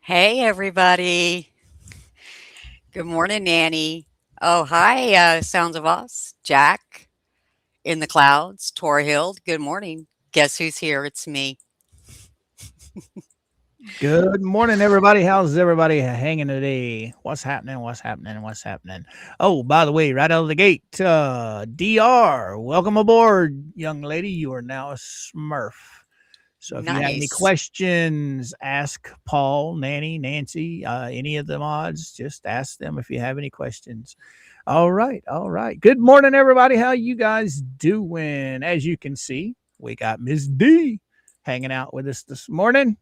Hey, everybody. Good morning, Nanny. Oh, hi, Sounds of Us. Jack in the clouds. Tor Hill. Good morning. Guess who's here? It's me. Good morning, everybody. How's everybody hanging today? What's happening? What's happening? What's happening? Oh, by the way, right out of the gate, DR, welcome aboard, young lady. You are now a Smurf. So if you have any Nice. questions, ask Paul, Nanny, Nancy, any of the mods. Just ask them if you have any questions. All right, all right. Good morning, everybody. How you guys doing? As you can see, we got Miss D hanging out with us this morning.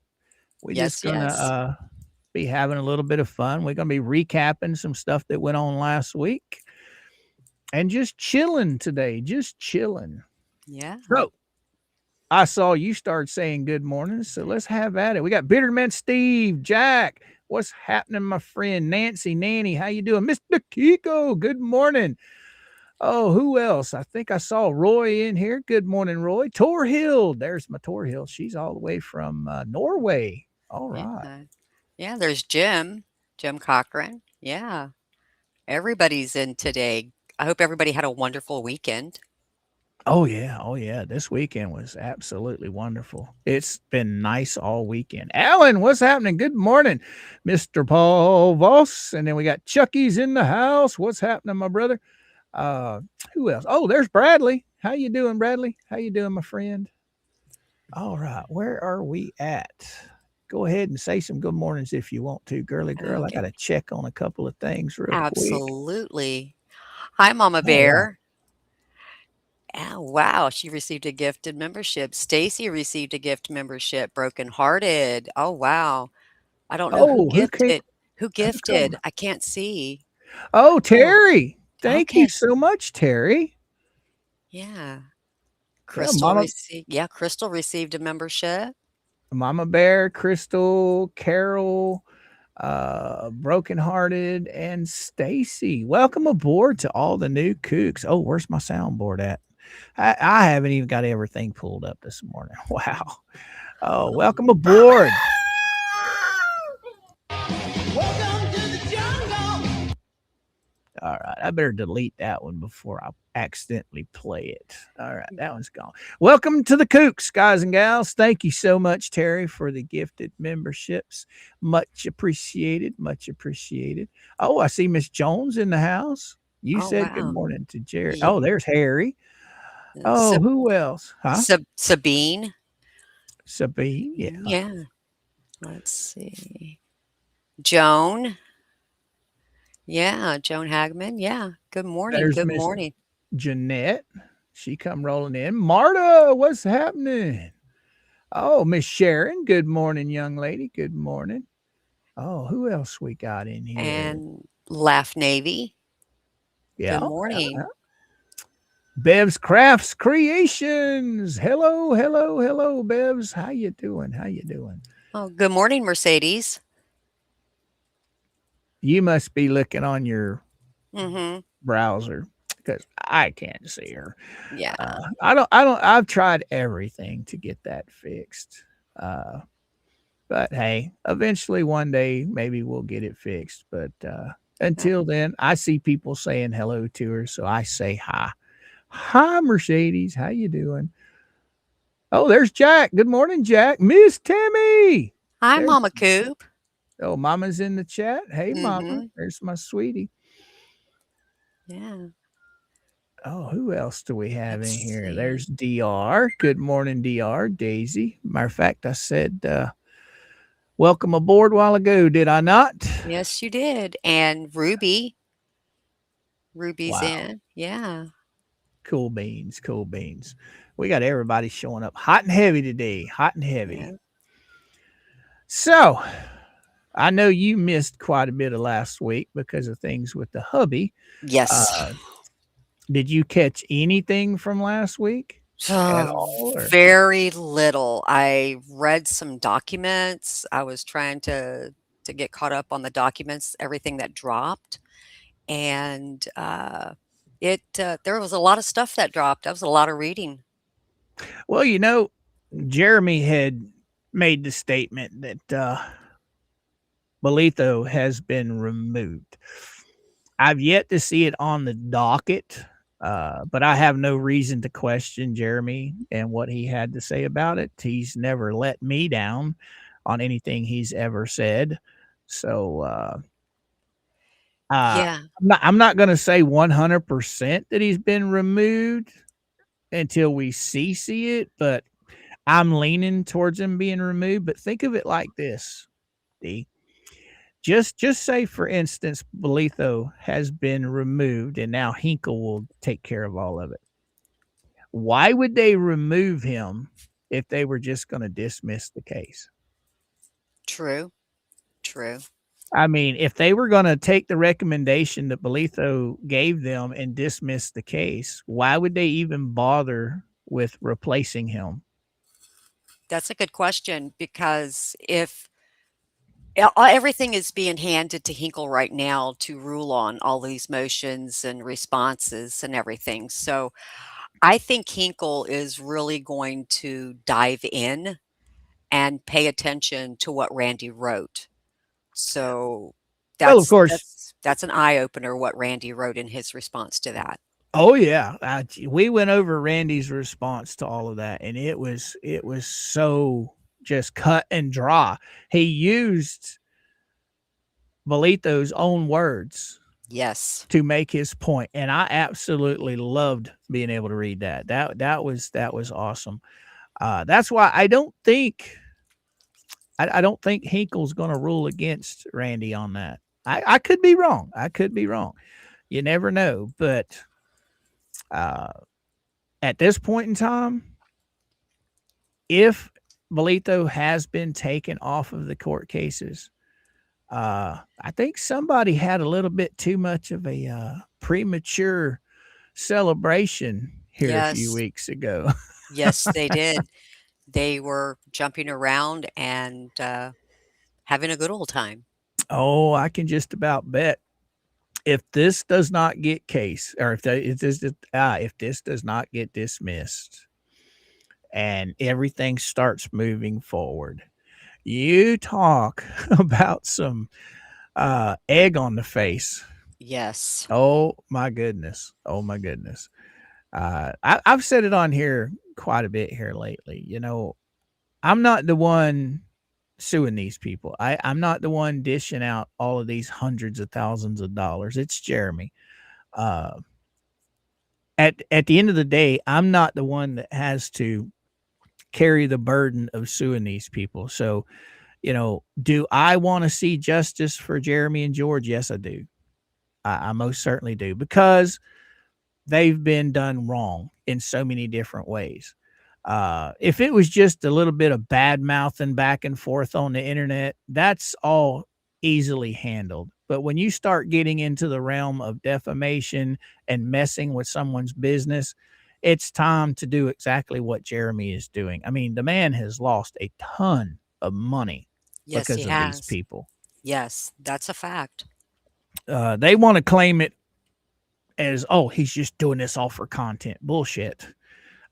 We're just Yes, gonna yes. be having a little bit of fun. We're gonna be recapping some stuff that went on last week and just chilling today, just chilling. Yeah. So I saw you start saying good morning, so let's have at it. We got Bitterman Steve, Jack. What's happening, my friend? Nancy, Nanny, how you doing? Mr. Piko, good morning. Oh, who else? I think I saw Roy in here. Good morning, Roy. Tor Hill. There's my Tor Hill. She's all the way from Norway. All right. Yeah. Yeah, there's Jim Cochran. Yeah. Everybody's in today. I hope everybody had a wonderful weekend. Oh yeah, oh yeah. This weekend was absolutely wonderful. It's been nice all weekend. Alan, what's happening? Good morning, Mr. Paul Voss. And then we got Chucky's in the house. What's happening, my brother? Uh, who else? Oh, there's Bradley. How you doing, Bradley? How you doing, my friend? All right, where are we at? Go ahead and say some good mornings if you want to, girly girl. I Okay. gotta check on a couple of things real quick. Absolutely. Hi, Mama All right. Bear. Oh, wow, she received a gifted membership. Stacy received a gift membership, Brokenhearted. Oh, wow. I don't know who Oh, who came? gifted. Who Who come? gifted? I can't see. Oh, Oh, Terry. Thank you okay. so much, Terry. Yeah. Yeah, Mama Crystal received a membership. Mama Bear, Crystal, Carol, Brokenhearted, and Stacy. Welcome aboard to all the new kooks. Oh, where's my soundboard at? I haven't even got everything pulled up this morning. Wow. Oh, Oh, welcome aboard. All right. I better delete that one before I accidentally play it. All right. That one's gone. Welcome to the Kooks, guys and gals. Thank you so much, Terry, for the gifted memberships. Much appreciated. Much appreciated. Oh, I see Miss Jones in the house. You oh, said good wow. morning to Jerry. Ye- Oh, there's Harry. Oh, Sab- who else? Huh? Sabine. Sabine. Yeah. Yeah. Let's see. Joan. Yeah. Joan Hagman. Yeah. Good morning. There's Good Miss morning. Jeanette. She come rolling in. Marta, what's happening? Oh, Miss Sharon. Good morning, young lady. Good morning. Oh, who else we got in here? And Laugh Navy. Good Yeah. morning. Bev's Crafts Creations. Hello, hello, hello, Bev's. How you doing? How you doing? Oh, good morning, Mercedes. You must be looking on your Mm-hmm. browser because I can't see her. Yeah. I've tried everything to get that fixed. Uh, but hey, eventually one day maybe we'll get it fixed. But until then, I see people saying hello to her, so I say hi. Hi, Mercedes. How you doing? Oh, there's Jack. Good morning, Jack. Miss Timmy. Hi, There's Mama Coop. oh, Mama's in the chat. Hey, Mama. Mm-hmm. There's my sweetie. Yeah. Oh, who else do we have in Let's here? see. There's DR. Good morning, DR. Daisy. Matter of fact, I said welcome aboard a while ago, did I not? Yes, you did. And Ruby. Ruby's Wow. in. Yeah. Cool beans. Cool beans. We got everybody showing up hot and heavy today. Hot and Yeah. heavy. So, I know you missed quite a bit of last week because of things with the hubby. Yes. Uh, did you catch anything from last week at So all? Or very little. I read some documents. I was trying to get caught up on the documents, everything that dropped, and it there was a lot of stuff that dropped. That was a lot of reading. well, Jeremy had made the statement that Bolito has been removed. I've yet to see it on the docket, but I have no reason to question Jeremy and what he had to say about it. He's never let me down on anything he's ever said. So Yeah. I'm not going to say 100% that he's been removed until we see it, but I'm leaning towards him being removed. But think of it like this, D. Just say, for instance, Bolitho has been removed, and now Hinkle will take care of all of it. Why would they remove him if they were just going to dismiss the case? True. True. I mean, if they were going to take the recommendation that Bolitho gave them and dismiss the case, why would they even bother with replacing him? That's a good question because if everything is being handed to Hinkle right now to rule on all these motions and responses and everything. So I think Hinkle is really going to dive in and pay attention to what Randy wrote. So Well, of course. that's an eye opener what Randy wrote in his response to that. Oh yeah, we went over Randy's response to all of that, and it was so just cut and dry. He used Bolito's own words Yes. to make his point, and I absolutely loved being able to read that. That was awesome. That's why I don't think Hinkle's going to rule against Randy on that. I could be wrong. I could be wrong. You never know, but at this point in time, if Bolito has been taken off of the court cases, I think somebody had a little bit too much of a premature celebration here a few Yes. weeks ago. Yes, they did. They were jumping around and having a good old time. Oh, I can just about bet if this does not get case, or if this does not get dismissed, and everything starts moving forward, you talk about some egg on the face. Yes. Oh my goodness. Oh my goodness. I've said it on here quite a bit here lately. You know, I'm not the one suing these people. I'm not the one dishing out all of these hundreds of thousands of dollars. It's Jeremy. Uh, at the end of the day, I'm not the one that has to carry the burden of suing these people. So, you know, do I want to see justice for Jeremy and George? Yes, I do. I most certainly do, because they've been done wrong in so many different ways. If it was just a little bit of bad mouthing back and forth on the internet, that's all easily handled. But when you start getting into the realm of defamation and messing with someone's business, it's time to do exactly what Jeremy is doing. I mean, the man has lost a ton of money Yes, he because of these has. people. Yes, that's a fact. They want to claim it as, oh, he's just doing this all for content. Bullshit.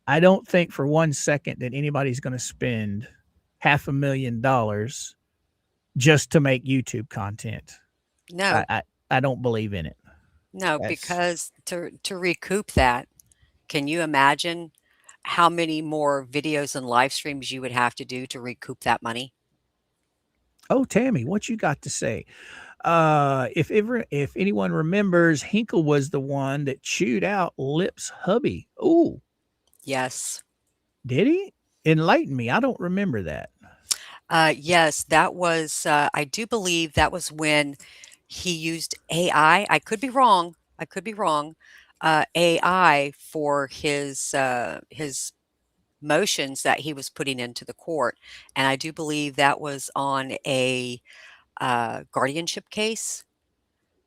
I don't think for 1 second that anybody's going to spend $500,000 just to make YouTube content. No, I don't believe in it. no, That's because to recoup that, can you imagine how many more videos and live streams you would have to do to recoup that money? Oh, Tammy, what you got to say? If anyone remembers, Hinkle was the one that chewed out Lip's hubby. Ooh, Yes. did he? Enlighten me. I don't remember that. Yes, that was, I do believe that was when he used AI. I could be wrong. I could be wrong. AI for his motions that he was putting into the court, and I do believe that was on a guardianship case.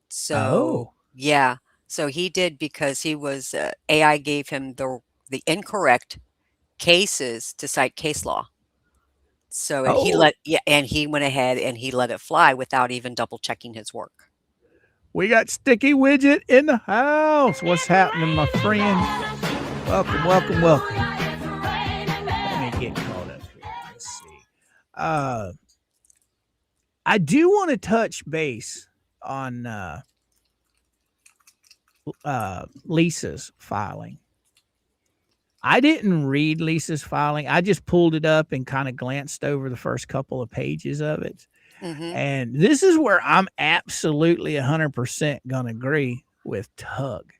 So Oh, yeah, so he did because he was AI gave him the incorrect cases to cite case law. So, and he oh, let yeah, and he went ahead and he let it fly without even double checking his work. we got Sticky Widget in the house. What's happening, my friend? Welcome, welcome, welcome. Let me get caught up here. Let's see. Uh, I do want to touch base on Lisa's filing. I didn't read Lisa's filing. I just pulled it up and kind of glanced over the first couple of pages of it. Mhm. And this is where I'm absolutely 100% going to agree with Tug.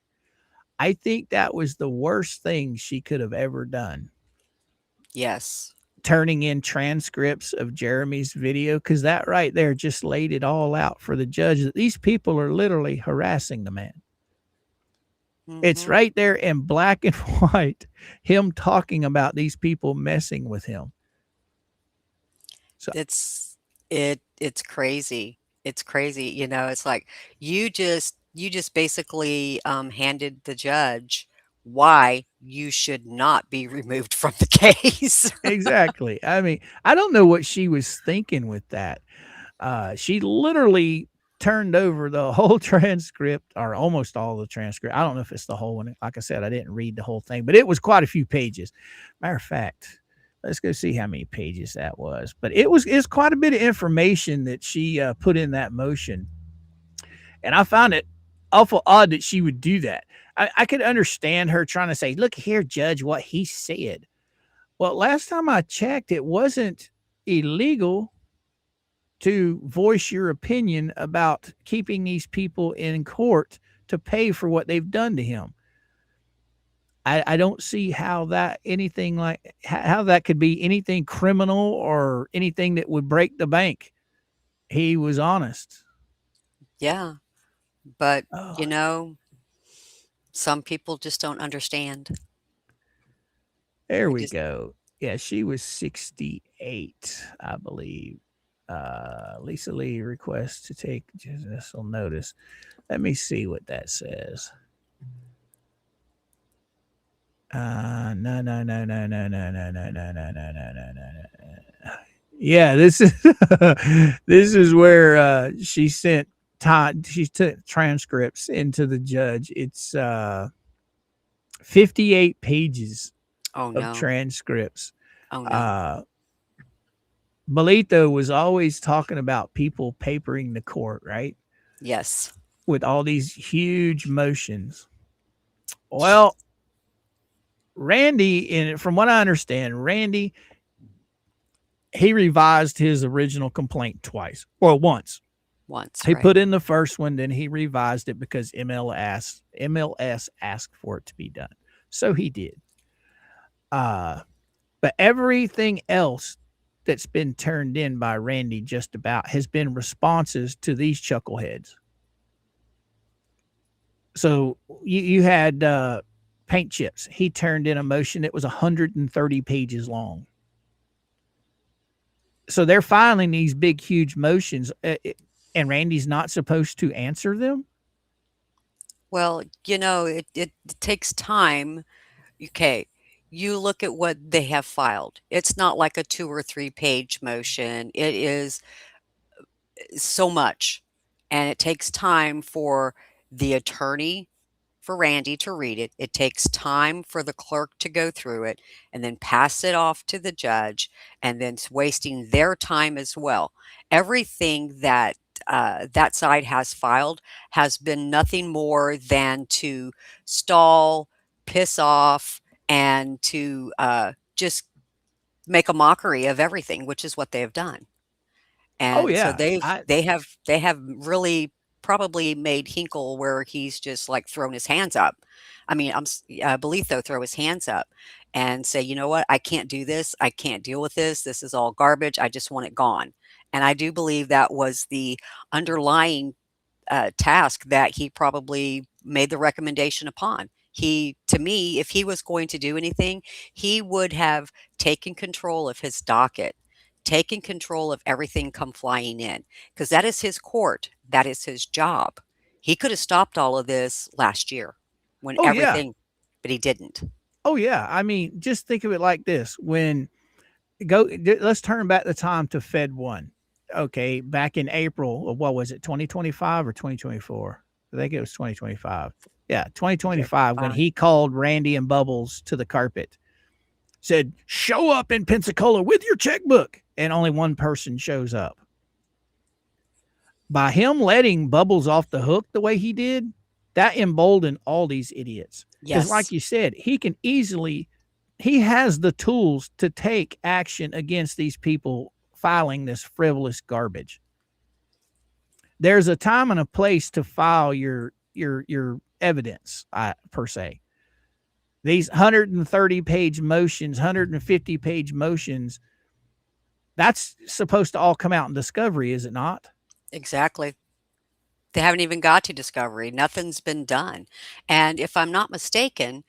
I think that was the worst thing she could have ever done. Yes. Turning in transcripts of Jeremy's video, because that right there just laid it all out for the judge that these people are literally harassing the man. It's Mhm. right there in black and white, him talking about these people messing with him. So It's it's crazy. It's crazy, it's like you just basically, handed the judge why you should not be removed from the case. exactly. I mean, I don't know what she was thinking with that. She literally turned over the whole transcript or almost all the transcript. I don't know if it's the whole one. Like I said, I didn't read the whole thing, but it was quite a few pages. Matter of fact, let's go see how many pages that was. But it's quite a bit of information that she put in that motion, and I found it awful odd that she would do that. I could understand her trying to say, "Look here, judge, what he said." Well, last time I checked, it wasn't illegal to voice your opinion about keeping these people in court to pay for what they've done to him. I don't see how that anything like how that could be anything criminal or anything that would break the bank. He was honest. Yeah, but, Oh, you know, some people just don't understand. there They we just go. Yeah, she was 68, I believe. Lisa Lee requests to take judicial notice. Let me see what that says. No, no, no, no, no, no, no, no, no, no, no, no, no, no. Yeah, this is this is where she sent she took transcripts into the judge. It's 58 pages Oh, of no. transcripts. Oh, no. Uh Belito was always talking about people papering the court, right? Yes. With all these huge motions. Well, Randy, in from what I understand, Randy he revised his original complaint twice. Well, once. Once, He right. put in the first one, then he revised it because MLS asked for it to be done. So he did. Uh, but everything else that's been turned in by Randy just about has been responses to these chuckleheads. So you had paint chips. He turned in a motion that was 130 pages long. So they're filing these big, huge motions, and Randy's not supposed to answer them. Well, it takes time. Okay, you look at what they have filed. It's not like a 2 or 3-page motion. It is so much, and it takes time for the attorney for Randy to read it. It takes time for the clerk to go through it and then pass it off to the judge, and then it's wasting their time as well. Everything that that side has filed has been nothing more than to stall, piss off, and to just make a mockery of everything, which is what they have done. Oh And so yeah, they've I they have really probably made Hinkle where he's just, like, thrown his hands up. I mean, Bolitho throw his hands up and say, "You know what? I can't do this. I can't deal with this. This is all garbage. I just want it gone." And I do believe that was the underlying task that he probably made the recommendation upon. To me, if he was going to do anything, he would have taken control of his docket, taken control of everything come flying in, because that is his court. That is his job. He could have stopped all of this last year when oh yeah, everything, but he didn't. oh yeah. I mean, just think of it like this: when let's turn back the time to Fed One. Okay, back in April of what was it, 2025 or 2024? I think it was 2025. Yeah, Yeah, 2025 when fine. he called Randy and Bubbles to the carpet, said, "Show up in Pensacola with your checkbook," and only one person shows up. by him letting Bubbles off the hook the way he did, that emboldened all these idiots. Because, like Yes, you said, he has the tools to take action against these people filing this frivolous garbage. There's a time and a place to file your evidence, per se. These 130-page motions, 150-page motions, that's supposed to all come out in discovery, is it not? exactly. They haven't even got to discovery. Nothing's been done. And if I'm not mistaken,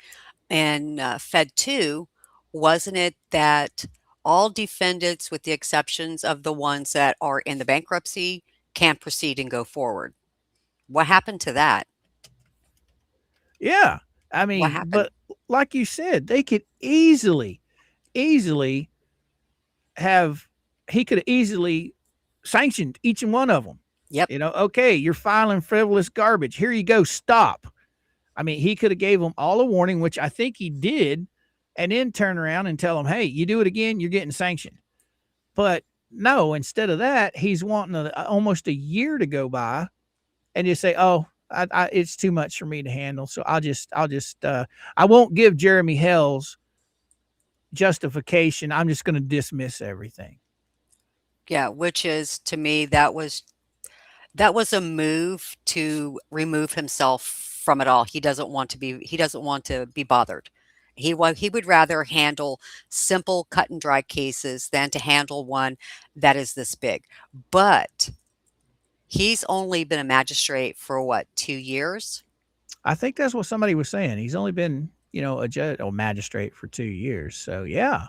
in Fed 2, wasn't it that all defendants, with the exceptions of the ones that are in the bankruptcy, can proceed and go forward? What happened to that? Yeah. I What mean, happened? but like you said, they could easily have, he could have easily sanctioned each and one of them. Yep. Okay, you're filing frivolous garbage. Here you go. Stop. I mean, he could have gave them all a warning, which I think he did, and then turn around and tell them, hey, you do it again, you're getting sanctioned. But no, instead of that, he's wanting almost a year to go by and just say, oh, it's too much for me to handle. So I won't give Jeremy Hell's justification. I'm just going to dismiss everything. Yeah, which is, to me, that was a move to remove himself from it all. He doesn't want to be bothered. He would rather handle simple cut and dry cases than to handle one that is this big. But he's only been a magistrate for what, 2 years? I think that's what somebody was saying. He's only been, a judge or magistrate for 2 years. So yeah,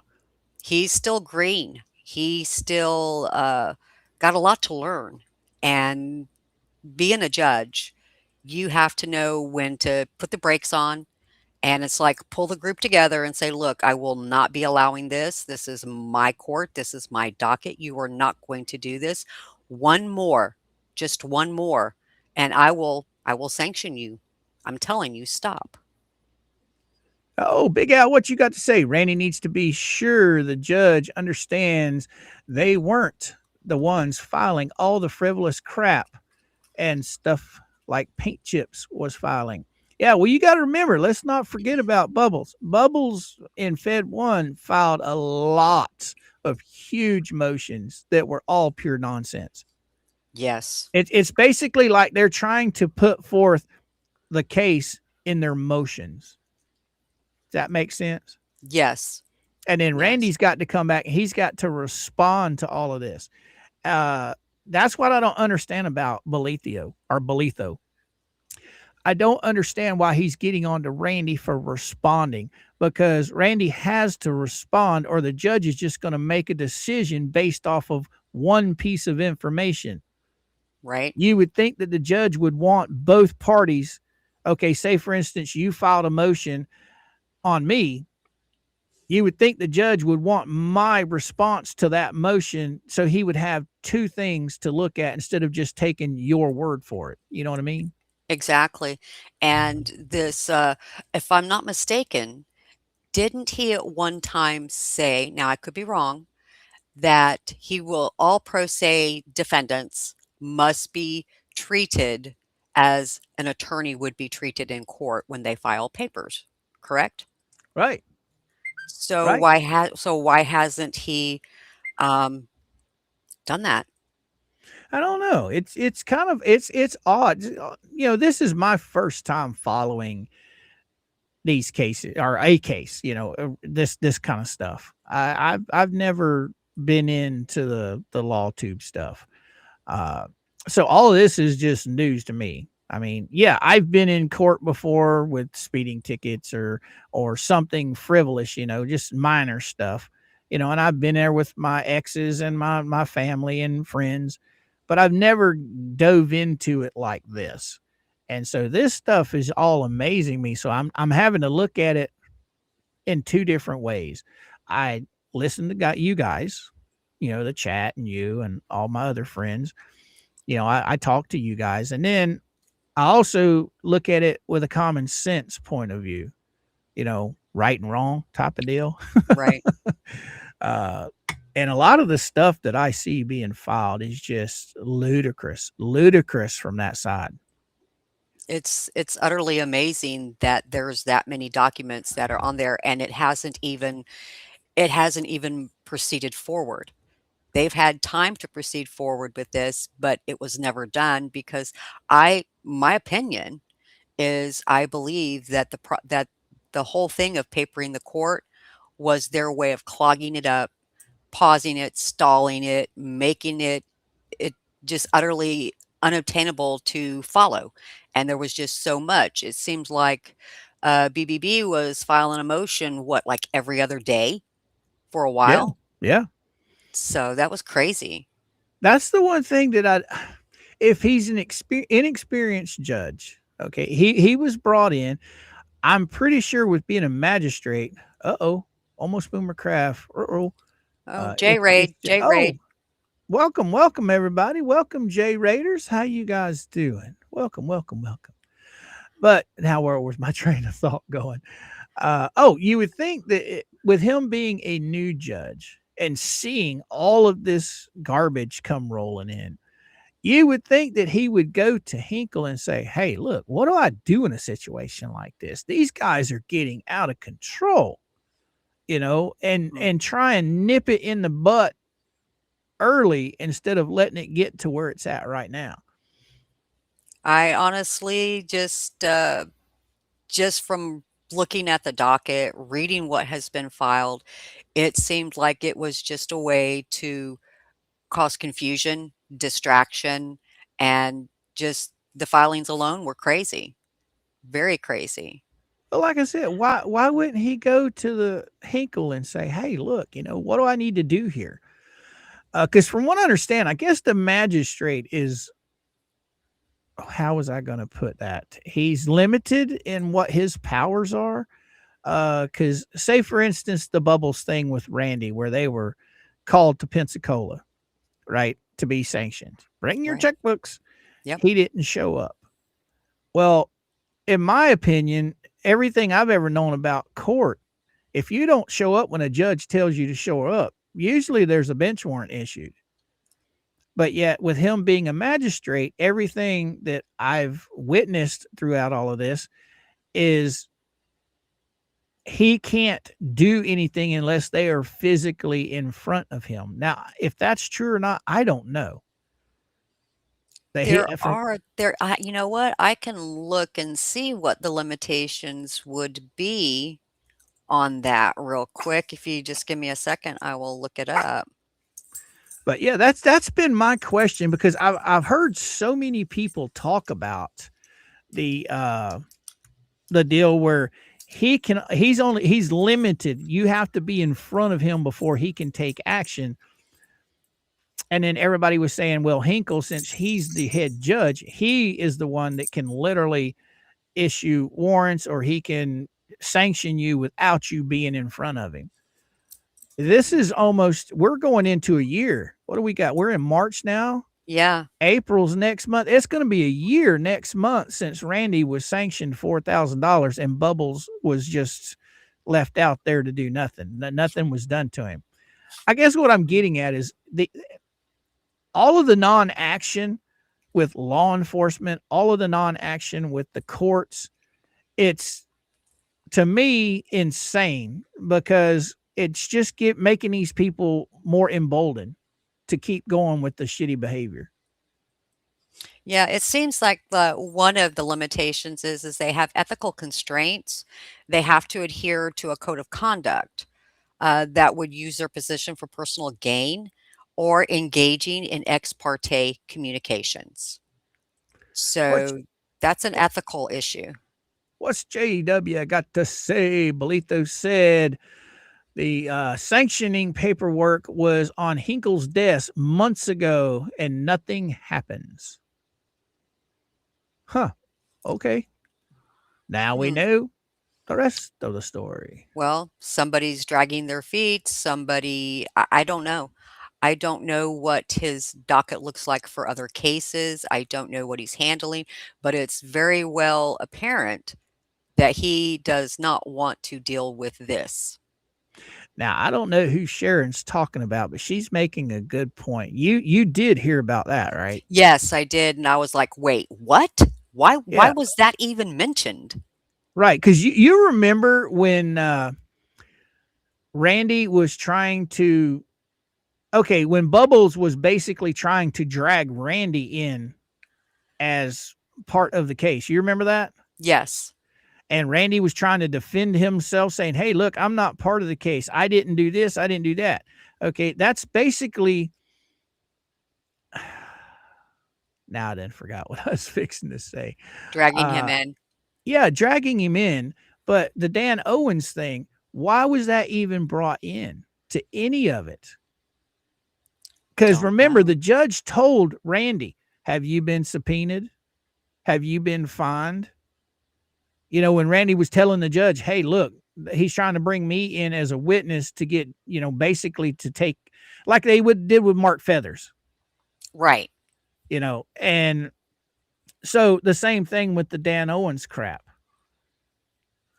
He's still green. He still got a lot to learn. And being a judge, you have to know when to put the brakes on. And it's like, pull the group together and say, look, I will not be allowing this. This is my court. This is my docket. You are not going to do this. One more, just one more, and I will sanction you. I'm telling you, stop. oh, Big Al, what you got to say? Randy needs to be sure the judge understands they weren't the ones filing all the frivolous crap and stuff like paint chips was filing. Yeah, well, you got to remember, let's not forget about Bubbles. Bubbles in Fed 1 filed a lot of huge motions that were all pure nonsense. Yes. It's basically like they're trying to put forth the case in their motions. Does that make sense? Yes. And then Yes. Randy's got to come back. He's got to respond to all of this. Uh, that's what I don't understand about Belitho. I don't understand why he's getting on to Randy for responding, because Randy has to respond or the judge is just going to make a decision based off of one piece of information. Right. You would think that the judge would want both parties. Okay, say for instance, you filed a motion on me. You would think the judge would want my response to that motion, so he would have two things to look at instead of just taking your word for it. You know what I mean? Exactly. And this, if I'm not mistaken, didn't he at one time say, now I could be wrong, that all pro se defendants must be treated as an attorney would be treated in court when they file papers, correct? Right, So right. why hasn't he um, done that? I don't know. It's kind of it's odd. This is my first time following these cases or a case. This kind of stuff. I've never been into the law tube stuff. Uh, so all of this is just news to me. I mean, yeah, I've been in court before with speeding tickets or something frivolous, just minor stuff, and I've been there with my exes and my family and friends, but I've never dove into it like this. And so this stuff is all amazing me. So I'm having to look at it in two different ways. I listen to you guys, the chat and you and all my other friends. I talk to you guys, and then I also look at it with a common sense point of view, right and wrong type of deal. Right. uh, And a lot of the stuff that I see being filed is just ludicrous, ludicrous from that side. It's utterly amazing that there's that many documents that are on there, and it hasn't even proceeded forward. They've had time to proceed forward with this, but it was never done because my opinion is I believe that the whole thing of papering the court was their way of clogging it up, pausing it, stalling it, making it just utterly unobtainable to follow. And there was just so much. It seems like BBB was filing a motion, what, like every other day for a Yeah. while? Yeah. So that was crazy. That's the one thing that if he's an inexperienced judge, okay, he was brought in. I'm pretty sure with being a magistrate, almost boomer craft. Oh, It's J oh, Raid. welcome everybody, welcome J Raiders. How you guys doing? Welcome, welcome, welcome. But now where was my train of thought going? You would think that with him being a new judge and seeing all of this garbage come rolling in, you would think that he would go to Hinkle and say, "Hey, look, what do I do in a situation like this? These guys are getting out of control, Mm. and try and nip it in the butt early instead of letting it get to where it's at right now." I honestly just from looking at the docket, reading what has been filed, it seemed like it was just a way to cause confusion, distraction, and just the filings alone were crazy, very crazy. But like I said, why wouldn't he go to the Hinkle and say, "Hey, look, what do I need to do here?" Because from what I understand, I guess the magistrate is, how was I going to put that? He's limited in what his powers are. Because say for instance, the Bubbles thing with Randy, where they were called to Pensacola, right, to be sanctioned. Bring your Right. checkbooks. Yep. He didn't show up. Well, in my opinion, everything I've ever known about court, if you don't show up when a judge tells you to show up, usually there's a bench warrant issued. But yet, with him being a magistrate, everything that I've witnessed throughout all of this is he can't do anything unless they are physically in front of him. Now, if that's true or not, I don't know. But he There from are there you know what? I can look and see what the limitations would be on that real quick. If you just give me a second, I will look it up. But yeah, that's been my question because I've heard so many people talk about the uh the deal where he's limited. You have to be in front of him before he can take action. And then everybody was saying, well, Hinkle, since he's the head judge, he is the one that can literally issue warrants or he can sanction you without you being in front of him. This is we're going into a year. What do we got? We're in March now. Yeah. April's next month. It's going to be a year next month since Randy was sanctioned $4,000 and Bubbles was just left out there to do nothing. Nothing was done to him. I guess what I'm getting at is all of the non-action with law enforcement, all of the non-action with the courts. It's, to me, insane because it's just making these people more emboldened to keep going with the shitty behavior. Yeah, it seems like the one of the limitations is they have ethical constraints. They have to adhere to a code of conduct that would use their position for personal gain or engaging in ex parte communications. What's So that's an ethical issue. what's JW got to say? Bolito said the sanctioning paperwork was on Hinkle's desk months ago and nothing happens. Huh. Okay. Now we Hmm. know the rest of the story. Well, somebody's dragging their feet. I don't know. I don't know what his docket looks like for other cases. I don't know what he's handling, but it's very well apparent that he does not want to deal with this. Now, I don't know who Sharon's talking about, but she's making a good point. You did hear about that, right? Yes, I did, and I was like, "Wait, what? Why Yeah, was that even mentioned?" right. Because you remember when Randy was trying to, okay, when Bubbles was basically trying to drag Randy in as part of the case. You remember that? Yes. And Randy was trying to defend himself, saying, "Hey, look, I'm not part of the case. I didn't do this. I didn't do that." Okay, that's basically. Now I then forgot what I was fixing to say. Dragging him Uh, in. yeah, dragging him in, but the Dan Owens thing, why was that even brought in to any of it? Because Don't remember, know. the judge told Randy, "Have you been subpoenaed? Have you been fined?" When Randy was telling the judge, "Hey, look, he's trying to bring me in as a witness to get, basically to take, like they would did with Mark Feathers, Right. and so the same thing with the Dan Owens crap.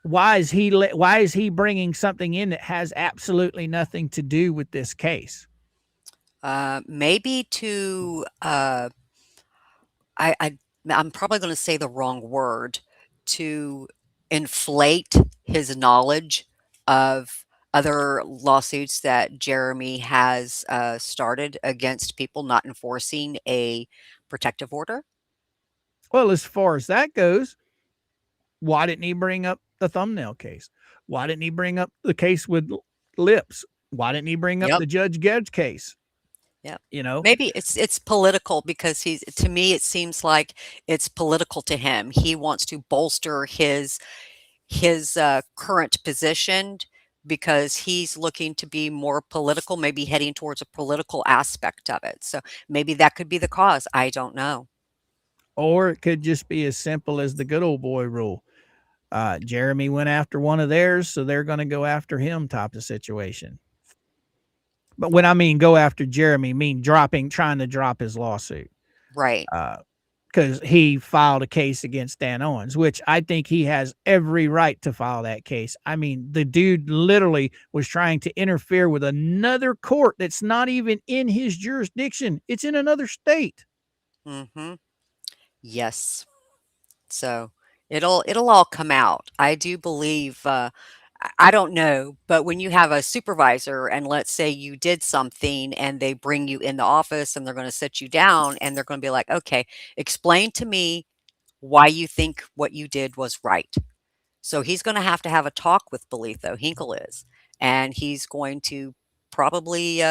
Why is he bringing something in that has absolutely nothing to do with this case? Maybe to, I I'm probably gonna say the wrong word, to inflate his knowledge of other lawsuits that Jeremy has, started against people not enforcing a protective order? Well, as far as that goes, why didn't he bring up the thumbnail case? Why didn't he bring up the case with Lips? Why didn't he bring up Yep. the Judge Gedge case? Yep. You know, Maybe it's political because he's to me, it seems like it's political to him. He wants to bolster his current position because he's looking to be more political, maybe heading towards a political aspect of it. So maybe that could be the cause. I don't know. or it could just be as simple as the good old boy rule. Jeremy went after one of theirs, so they're going to go after him type of situation. But when I mean go after Jeremy, I mean trying to drop his lawsuit. Right. Because he filed a case against Dan Owens, which I think he has every right to file that case. I mean, the dude literally was trying to interfere with another court that's not even in his jurisdiction. It's in another state. Mhm. Yes. So it'll all come out. I do believe I don't know, but when you have a supervisor and let's say you did something and they bring you in the office and they're going to sit you down and they're going to be like, "Okay, explain to me why you think what you did was right." So he's going to have a talk with Bolitho, Hinkle is, and he's going to probably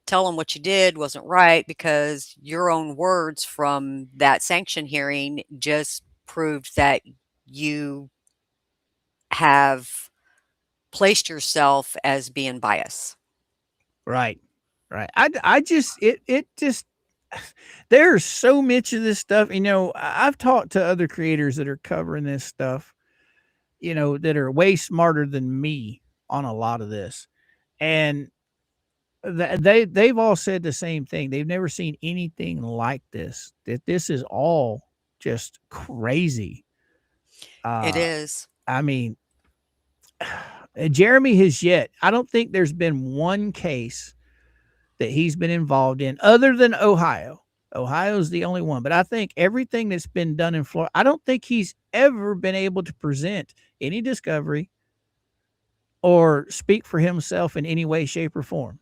tell him what you did wasn't right because your own words from that sanction hearing just proved that you have placed yourself as being biased. Right. Right. I just, it just, there's so much of this stuff. I've talked to other creators that are covering this stuff, that are way smarter than me on a lot of this. And they've all said the same thing. They've never seen anything like this. That this is all just crazy. It Uh, is. I mean, Jeremy has yet. I don't think there's been one case that he's been involved in other than Ohio. Ohio's the only one, but I think everything that's been done in Florida, I don't think he's ever been able to present any discovery or speak for himself in any way, shape, or form.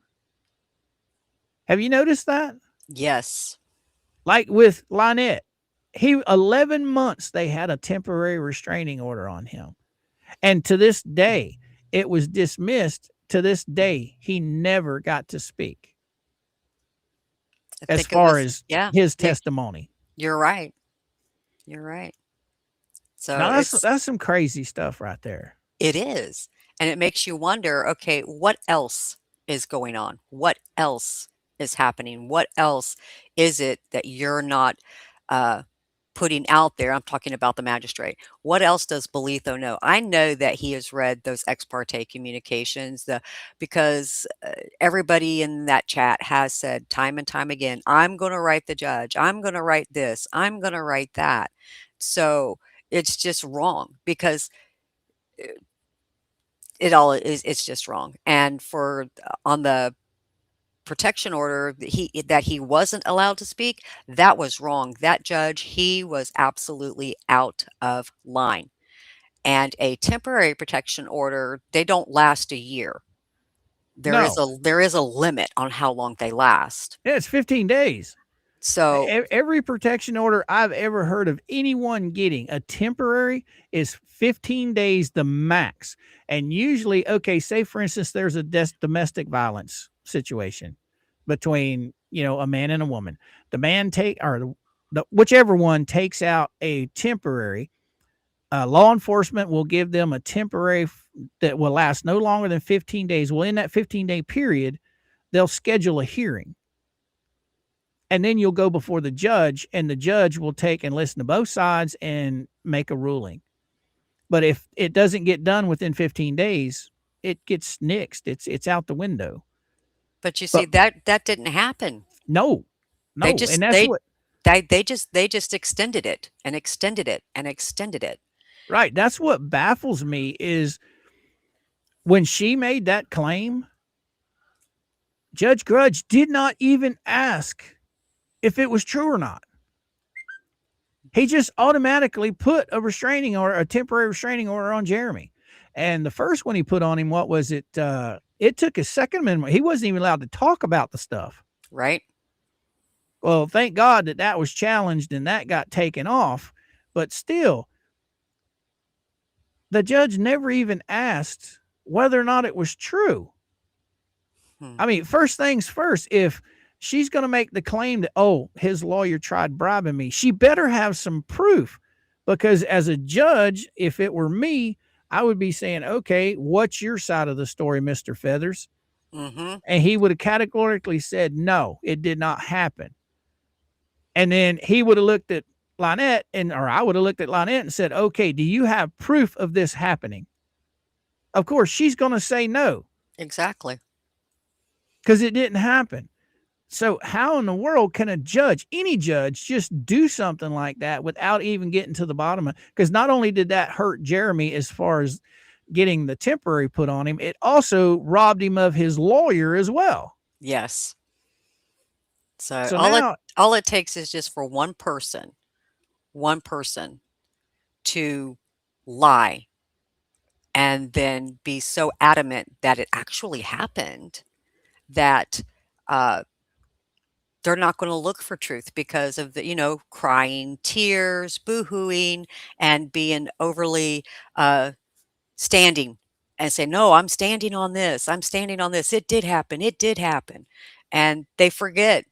Have you noticed that? Yes. Like with Lynette, 11 months they had a temporary restraining order on him. And to this day, it was dismissed. To this day, he never got to speak I as think it far was, as yeah, his you, testimony. you're right. You're right. So Now that's some crazy stuff right there. it is. And it makes you wonder, okay, what else is going on? What else is happening? What else is it that you're not uh, putting out there? I'm talking about the magistrate. What else does Bolitho know? I know that he has read those ex parte communications because everybody in that chat has said time and time again, I'm going to write the judge. I'm going to write this. I'm going to write that. So it's just wrong because it all is, it's just wrong. And for on the protection order that he wasn't allowed to speak, that was wrong. That judge, he was absolutely out of line. And a temporary protection order, they don't last a year. No, There is a limit on how long they last. yeah, it's 15 days. So, Every protection order I've ever heard of anyone getting, a temporary, is 15 days the max. And usually, okay, say for instance, there's a domestic violence situation between, a man and a woman. The man whichever one takes out a temporary, law enforcement will give them a temporary that will last no longer than 15 days. Well, in that 15-day period, they'll schedule a hearing, and then you'll go before the judge, and the judge will take and listen to both sides and make a ruling. But if it doesn't get done within 15 days, it gets nixed. It's out the window. but you see But that didn't happen. no, They no, and just that's what they just extended it and extended it and extended it. right. That's what baffles me is when she made that claim, Judge Grudge did not even ask if it was true or not. He just automatically put a restraining order, a temporary restraining order on Jeremy. And the first one he put on him, what was it? It took his Second Amendment. He wasn't even allowed to talk about the stuff. Right? Well, thank God that was challenged and that got taken off. But still, the judge never even asked whether or not it was true. I mean, first things first, if she's going to make the claim that, oh, his lawyer tried bribing me, she better have some proof, because as a judge, if it were me, I would be saying, okay, what's your side of the story, Mr. Feathers? Mm-hmm. And he would have categorically said, no, it did not happen. And then he would have looked at Lynette, or I would have looked at Lynette and said, okay, do you have proof of this happening? Of course, she's going to say no. Exactly. Because it didn't happen. So how in the world can a judge, any judge, just do something like that without even getting to the bottom of it? Because not only did that hurt Jeremy as far as getting the temporary put on him, it also robbed him of his lawyer as well. Yes. So So now, all it takes is just for one person to lie and then be so adamant that it actually happened that they're not going to look for truth because of the, crying, tears, boo-hooing, and being overly standing and say, no, I'm standing on this. I'm standing on this. It did happen. It did happen. And they forget,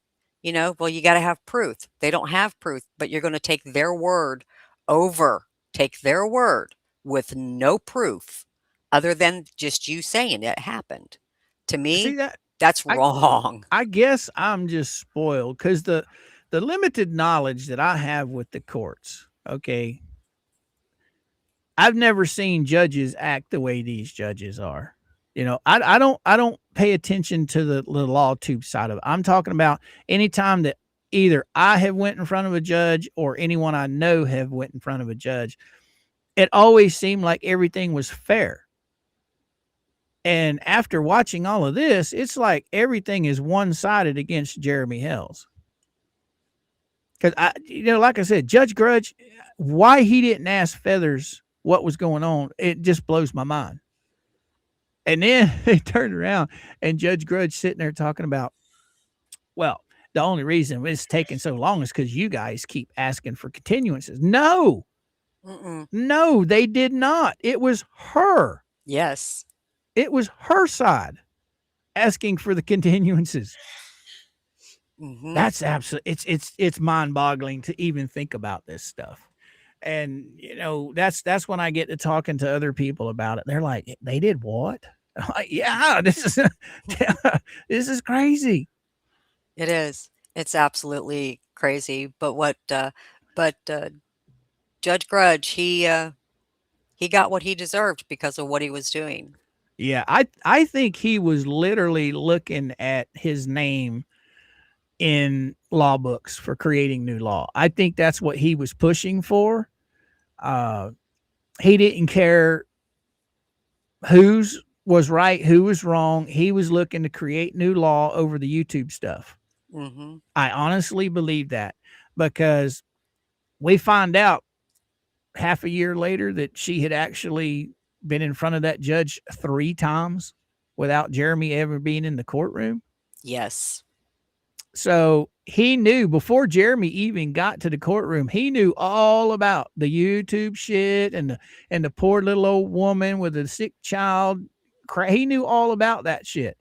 well, you got to have proof. They don't have proof, but you're going to take their word with no proof other than just you saying it happened. To see me, that that's I wrong. I guess I'm just spoiled because the limited knowledge that I have with the courts, okay, I've never seen judges act the way these judges are. I don't pay attention to the law tube side of it. I'm talking about anytime that either I have went in front of a judge or anyone I know have went in front of a judge, it always seemed like everything was fair. And after watching all of this, it's like everything is one-sided against Jeremy Hales. Because like I said, Judge Grudge, why he didn't ask Feathers what was going on, it just blows my mind. And then they turned around and Judge Grudge sitting there talking about, well, the only reason it's taking so long is because you guys keep asking for continuances. Mm-mm. No, they did not. It was her. Yes. It was her side asking for the continuances. Mm-hmm. That's absolutely, it's mind-boggling to even think about this stuff. And that's when I get to talking to other people about it. They're like, they did what? I'm like, yeah, this is crazy. It is. It's absolutely crazy. But Judge Grudge, he got what he deserved because of what he was doing. Yeah, I think he was literally looking at his name in law books for creating new law. I think that's what he was pushing for. He didn't care who's was right, who was wrong. He was looking to create new law over the YouTube stuff. Mhm. I honestly believe that because we find out half a year later that she had actually been in front of that judge 3 times without Jeremy ever being in the courtroom. Yes. So he knew before Jeremy even got to the courtroom, he knew all about the YouTube shit and the poor little old woman with a sick child. He knew all about that shit.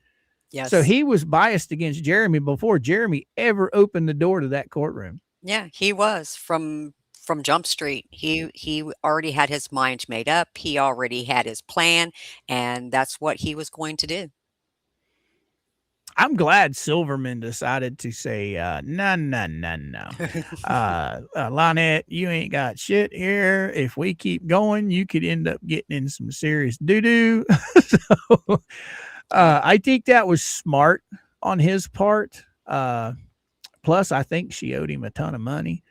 So Yes. he was biased against Jeremy before Jeremy ever opened the door to that courtroom. Yeah, he was from Jump Street. He already had his mind made up. He already had his plan, and that's what he was going to do. I'm glad Silverman decided to say, no, no, no, no. Lynette, you ain't got shit here. If we keep going, you could end up getting in some serious doo doo. So Yeah. I think that was smart on his part. Plus, I think she owed him a ton of money.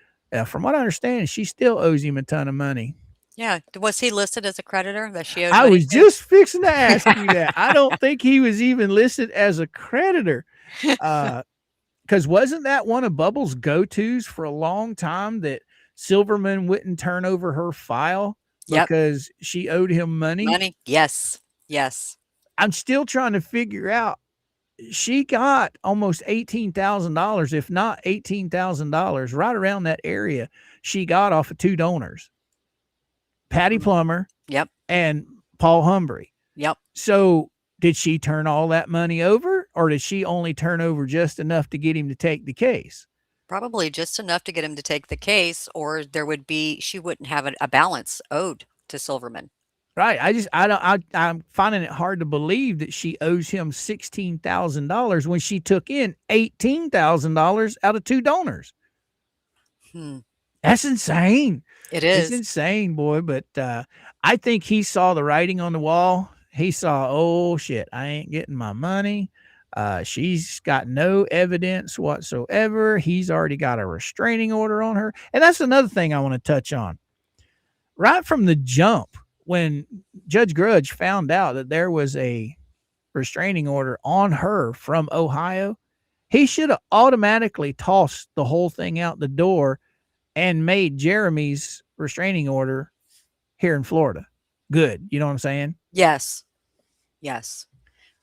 From what I understand, she still owes him a ton of money. Yeah. Was he listed as a creditor that she owed I money was to? just fixing to ask you that. I don't think he was even listed as a creditor. Because wasn't that one of Bubbles' go tos for a long time that Silverman wouldn't turn over her file Yep. because she owed him money? Money? Yes. Yes. I'm still trying to figure out. She got almost $18,000, if not $18,000, right around that area. She got off of 2 donors, Patty Mm. Plummer Yep. and Paul Humbry. Yep. So did she turn all that money over, or did she only turn over just enough to get him to take the case? Probably just enough to get him to take the case, or there would be she wouldn't have a balance owed to Silverman. Right. I don't, I'm finding it hard to believe that she owes him $16,000 when she took in $18,000 out of 2 donors. Hmm. That's insane. It It's is. insane, boy. But I think he saw the writing on the wall. He saw, oh shit, I ain't getting my money. She's got no evidence whatsoever. He's already got a restraining order on her. And that's another thing I want to touch on. Right from the jump, when Judge Grudge found out that there was a restraining order on her from Ohio, he should have automatically tossed the whole thing out the door and made Jeremy's restraining order here in Florida good. You know what I'm saying? Yes. Yes.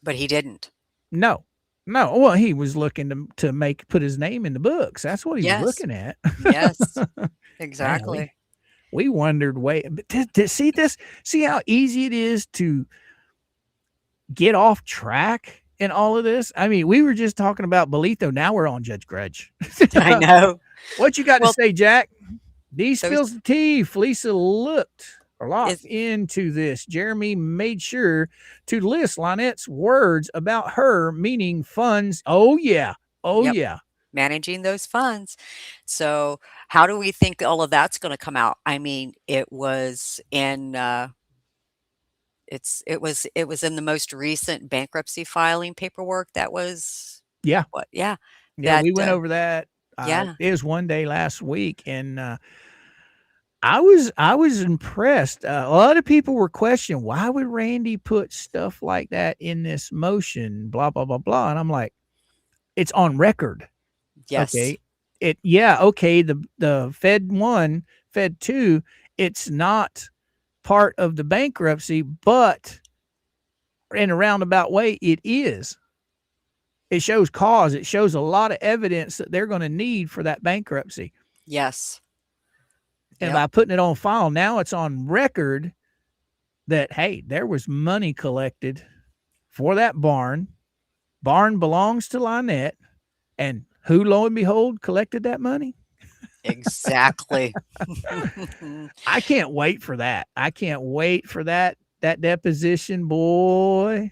But he didn't. No, no. Well, he was looking to make put his name in the books. That's what he was Yes. looking at. Yes. Man, Exactly. we wondered way. But to see this, see how easy it is to get off track in all of this. I mean, we were just talking about Bolito. Now we're on Judge Grudge. I know. What you got to Well, say, Jack? those DSpills the T. Felisa locked is into this. Jeremy made sure to list Lynette's words about her, meaning funds. Oh, yeah. Oh, yep, yeah. managing those funds. So, how do we think all of that's gonna come out? I mean, it was in, it was in the most recent bankruptcy filing paperwork that was Yeah. what? Yeah. Yeah. That, We went over that. yeah. It was one day last week. And I was impressed. A lot of people were questioning why would Randy put stuff like that in this motion, blah, blah, blah, blah. And I'm like, it's on record. Yes. Okay. Okay, the Fed 1, Fed 2, it's not part of the bankruptcy, but in a roundabout way, it is. It shows cause. It shows a lot of evidence that they're going to need for that bankruptcy. Yes. And Yep. by putting it on file, now it's on record that, hey, there was money collected for that barn. Barn belongs to Lynette. And who, lo and behold, collected that money? Exactly. I can't wait for that. I can't wait for that deposition, boy.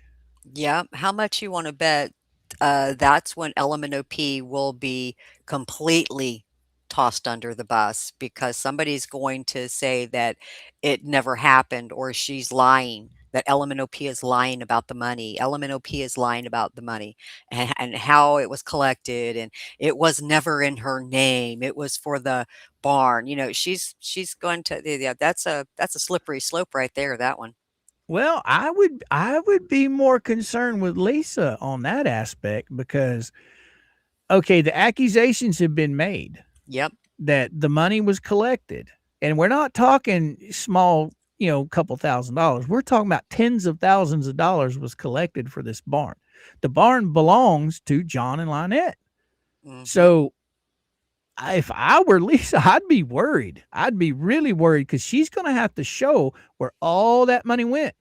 Yeah, how much you wanna bet, that's when LMNOP will be completely tossed under the bus because somebody's going to say that it never happened or she's lying, that LMNOP is lying about the money. LMNOP is lying about the money and how it was collected, and it was never in her name. It was for the barn. She's going to yeah, that's a slippery slope right there, that one. Well, I would be more concerned with Lisa on that aspect because okay, the accusations have been made Yep. that the money was collected. And we're not talking small, couple $1,000s. We're talking about tens of thousands of dollars was collected for this barn. The barn belongs to John and Lynette. Mhm. So if I were Lisa, I'd be worried. I'd be really worried because she's going to have to show where all that money went.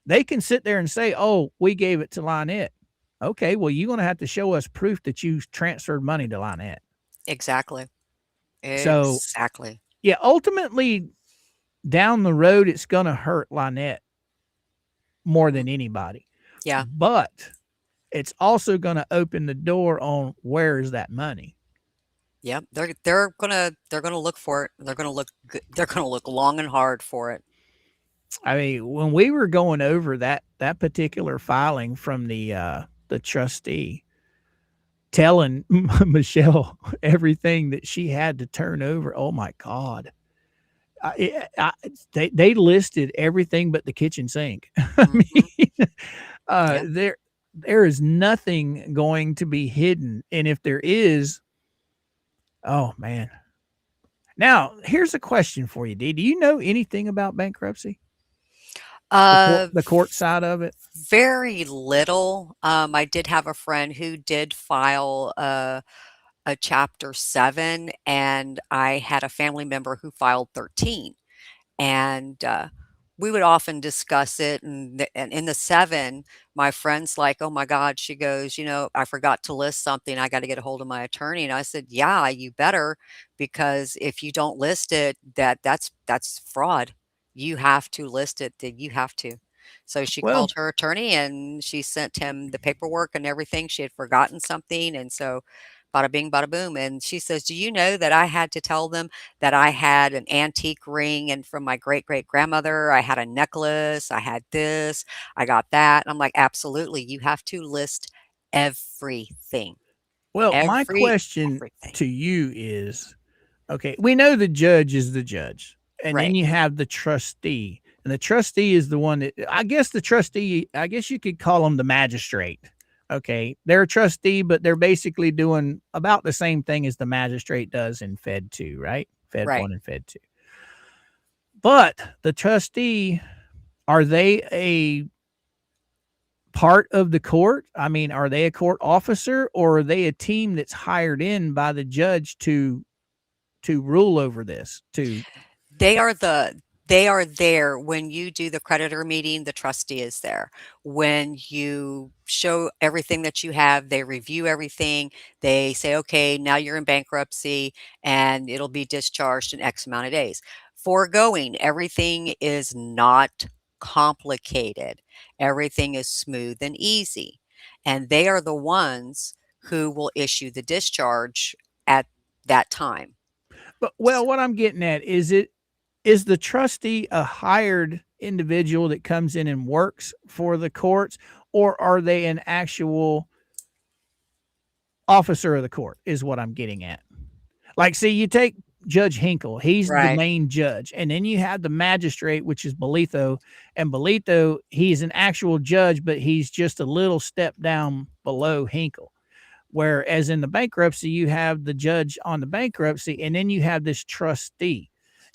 They can sit there and say, oh, we gave it to Lynette. Okay, well, you're going to have to show us proof that you transferred money to Lynette. Exactly. So, Exactly. yeah, ultimately, down the road, it's going to hurt Lynette more Mm, than anybody. yeah. But it's also going to open the door on where is that money. Yep. They're gonna look for it. They're gonna look long and hard for it. I mean, when we were going over that particular filing from the trustee telling Michelle everything that she had to turn over, oh my God. They listed everything but the kitchen sink. I Mhm. mean, Yep. there is nothing going to be hidden, and if there is, oh man. Now, here's a question for you, D. Do you know anything about bankruptcy? Uh, The court side of it? Very little. I did have a friend who did file a Chapter 7, and I had a family member who filed 13. And we would often discuss it. And in the 7, my friend's like, "Oh my God," she goes, "I forgot to list something. I got to get a hold of my attorney." And I said, "Yeah, you better, because if you don't list it, that's fraud. You have to list it. That you have to." So she Well, called her attorney and she sent him the paperwork and everything. She had forgotten something, and so bada bing, bada boom. And she says, "Do you know that I had to tell them that I had an antique ring and from my great great grandmother, I had a necklace, I had this, I got that." And I'm like, "Absolutely, you have to list everything, well, my question everything." to you is, okay, we know the judge is the judge, and then Right, you have the trustee, and the trustee is the one that I guess the trustee. I guess you could call them the magistrate. Okay, they're a trustee, but they're basically doing about the same thing as the magistrate does in Fed 2, right? Fed right. 1 and Fed 2. But the trustee, are they a part of the court? I mean, are they a court officer or are they a team that's hired in by the judge to rule over this? To They are they are there when you do the creditor meeting, the trustee is there. When you show everything that you have, they review everything. They say, "Okay, now you're in bankruptcy and it'll be discharged in X amount of days." Foregoing, everything is not complicated. Everything is smooth and easy. And they are the ones who will issue the discharge at that time. But well, what I'm getting at is it is the trustee a hired individual that comes in and works for the courts, or are they an actual officer of the court? Is what I'm getting at. Like, see, you take Judge Hinkle, he's the Right, main judge, and then you have the magistrate, which is Bolito, and Bolito, he's an actual judge, but he's just a little step down below Hinkle. Whereas in the bankruptcy, you have the judge on the bankruptcy, and then you have this trustee.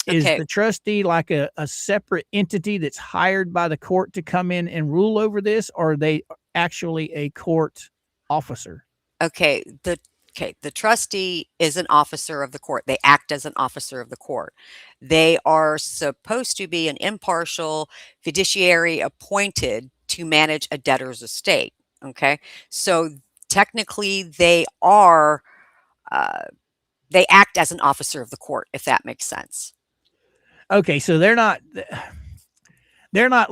Is okay. the trustee like a separate entity that's hired by the court to come in and rule over this, or are they actually a court officer? The trustee is an officer of the court. They act as an officer of the court. They are supposed to be an impartial fiduciary appointed to manage a debtor's estate, okay? So, technically, uh, they act as an officer of the court, if that makes sense. Okay, so they're not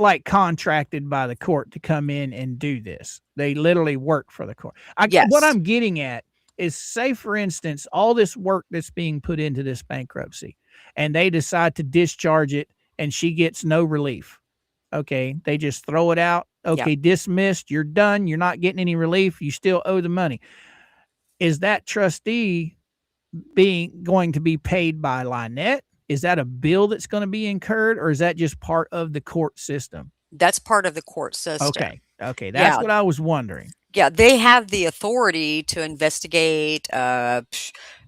like contracted by the court to come in and do this. They literally work for the court. What Yes. I'm getting at is, say, for instance, all this work that's being put into this bankruptcy, and they decide to discharge it, and she gets no relief. Okay, they just throw it out. Yep. Okay, dismissed. You're done. You're not getting any relief. You still owe the money. Is that trustee being going to be paid by Lynette? Is that a bill that's going to be incurred, or is that just part of the court system? That's part of the court system. Okay. Okay. That's Yeah, what I was wondering. yeah, they have the authority to investigate,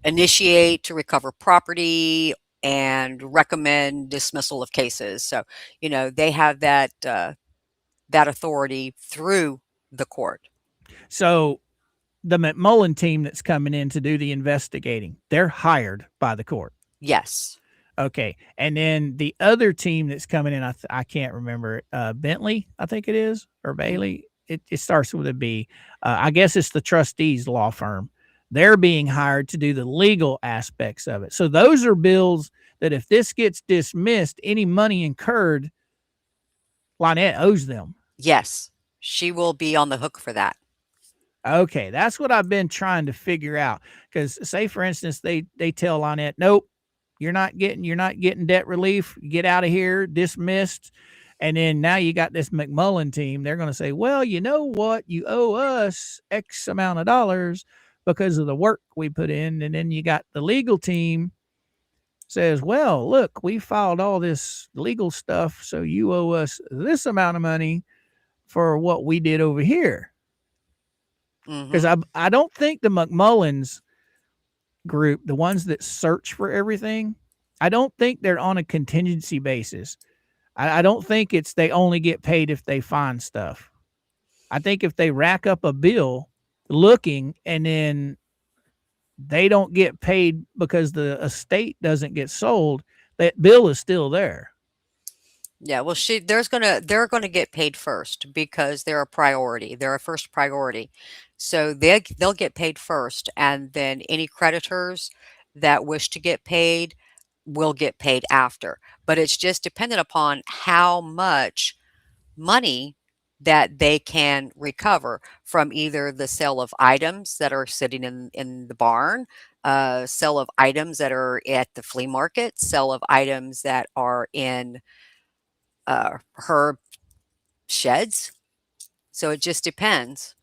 initiate, to recover property, and recommend dismissal of cases. So, they have that authority through the court. So the McMullen team that's coming in to do the investigating, they're hired by the court. Yes. Okay. And then the other team that's coming in, I can't remember, Bentley, I think it is, or Mm, Bailey. It starts with a B. I guess it's the trustees law firm. They're being hired to do the legal aspects of it. So those are bills that if this gets dismissed, any money incurred, Lynette owes them. yes. She will be on the hook for that. Okay, that's what I've been trying to figure out. Because say for instance, they tell Lynette, nope, you're not getting debt relief. Get out of here, dismissed. And then now you got this McMullen team. They're going to say, well, you know what? You owe us X amount of dollars because of the work we put in. And then you got the legal team says, well, look, we filed all this legal stuff. So you owe us this amount of money for what we did over here. Because Hmm. I don't think the McMullins group, the ones that search for everything, I don't think they're on a contingency basis. I don't think it's they only get paid if they find stuff. I think if they rack up a bill looking and then they don't get paid because the estate doesn't get sold, that bill is still there. Yeah, well, they're gonna get paid first because they're a priority. They're a first priority. So they'll get paid first, and then any creditors that wish to get paid will get paid after. But it's just dependent upon how much money that they can recover from either the sale of items that are sitting in the barn, sale of items that are at the flea market, sale of items that are in her sheds. So it just depends.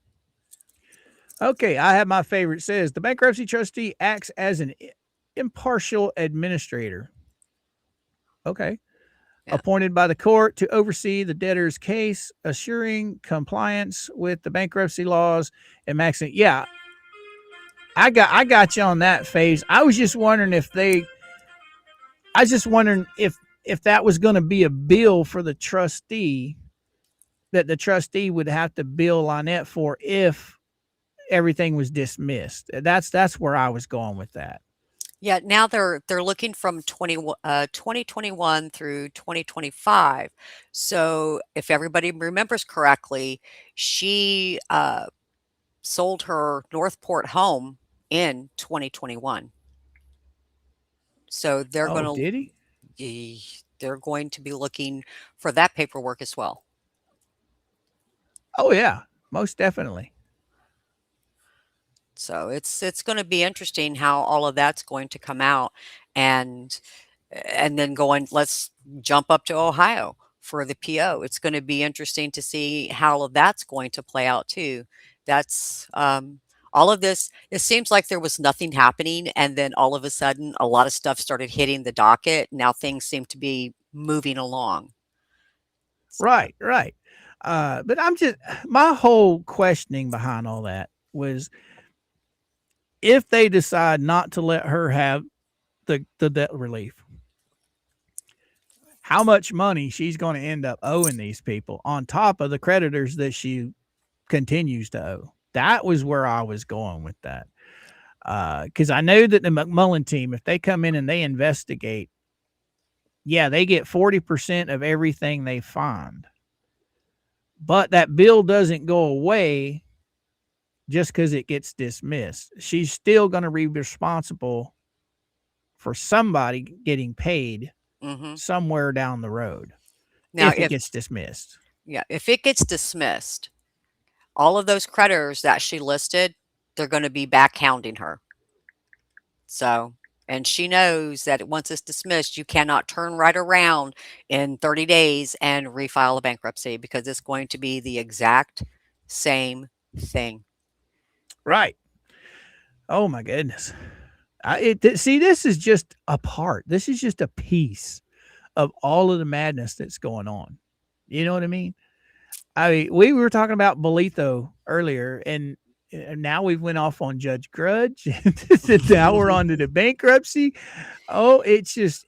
Okay, I have my favorite. It says the bankruptcy trustee acts as an impartial administrator. Okay. Yeah. Appointed by the court to oversee the debtor's case, assuring compliance with the bankruptcy laws and maxing. Yeah, I got you on that phase. I was just wondering if they I was just wondering if that was going to be a bill for the trustee that the trustee would have to bill Lynette for if everything was dismissed. That's where I was going with that. Yeah, now they're looking from 2021 through 2025. So if everybody remembers correctly, she sold her Northport home in 2021. So Oh, did he? they're going to be looking for that paperwork as well. Oh yeah, most definitely. So it's going to be interesting how all of that's going to come out, and then going, let's jump up to Ohio for the PO. It's going to be interesting to see how all of that's going to play out too. That's all of this. It seems like there was nothing happening, and then all of a sudden, a lot of stuff started hitting the docket. Now things seem to be moving along. So, Right, right. But I'm just my whole questioning behind all that was if they decide not to let her have the debt relief, how much money she's going to end up owing these people on top of the creditors that she continues to owe. That was where I was going with that. Because I know that the McMullen team, if they come in and they investigate, yeah, they get 40% of everything they find. But that bill doesn't go away just because it gets dismissed. She's still going to be responsible for somebody getting paid hmm somewhere down the road now if it if gets dismissed. yeah, if it gets dismissed, all of those creditors that she listed, they're going to be back hounding her. So, and she knows that once it's dismissed, you cannot turn right around in 30 days and refile a bankruptcy because it's going to be the exact same thing. Right. Oh my goodness. See, this is just a part. This is just a piece of all of the madness that's going on. You know what I mean? I mean, we were talking about Bolito earlier, and now we've went off on Judge Grudge. And now we're on to the bankruptcy. Oh, it's just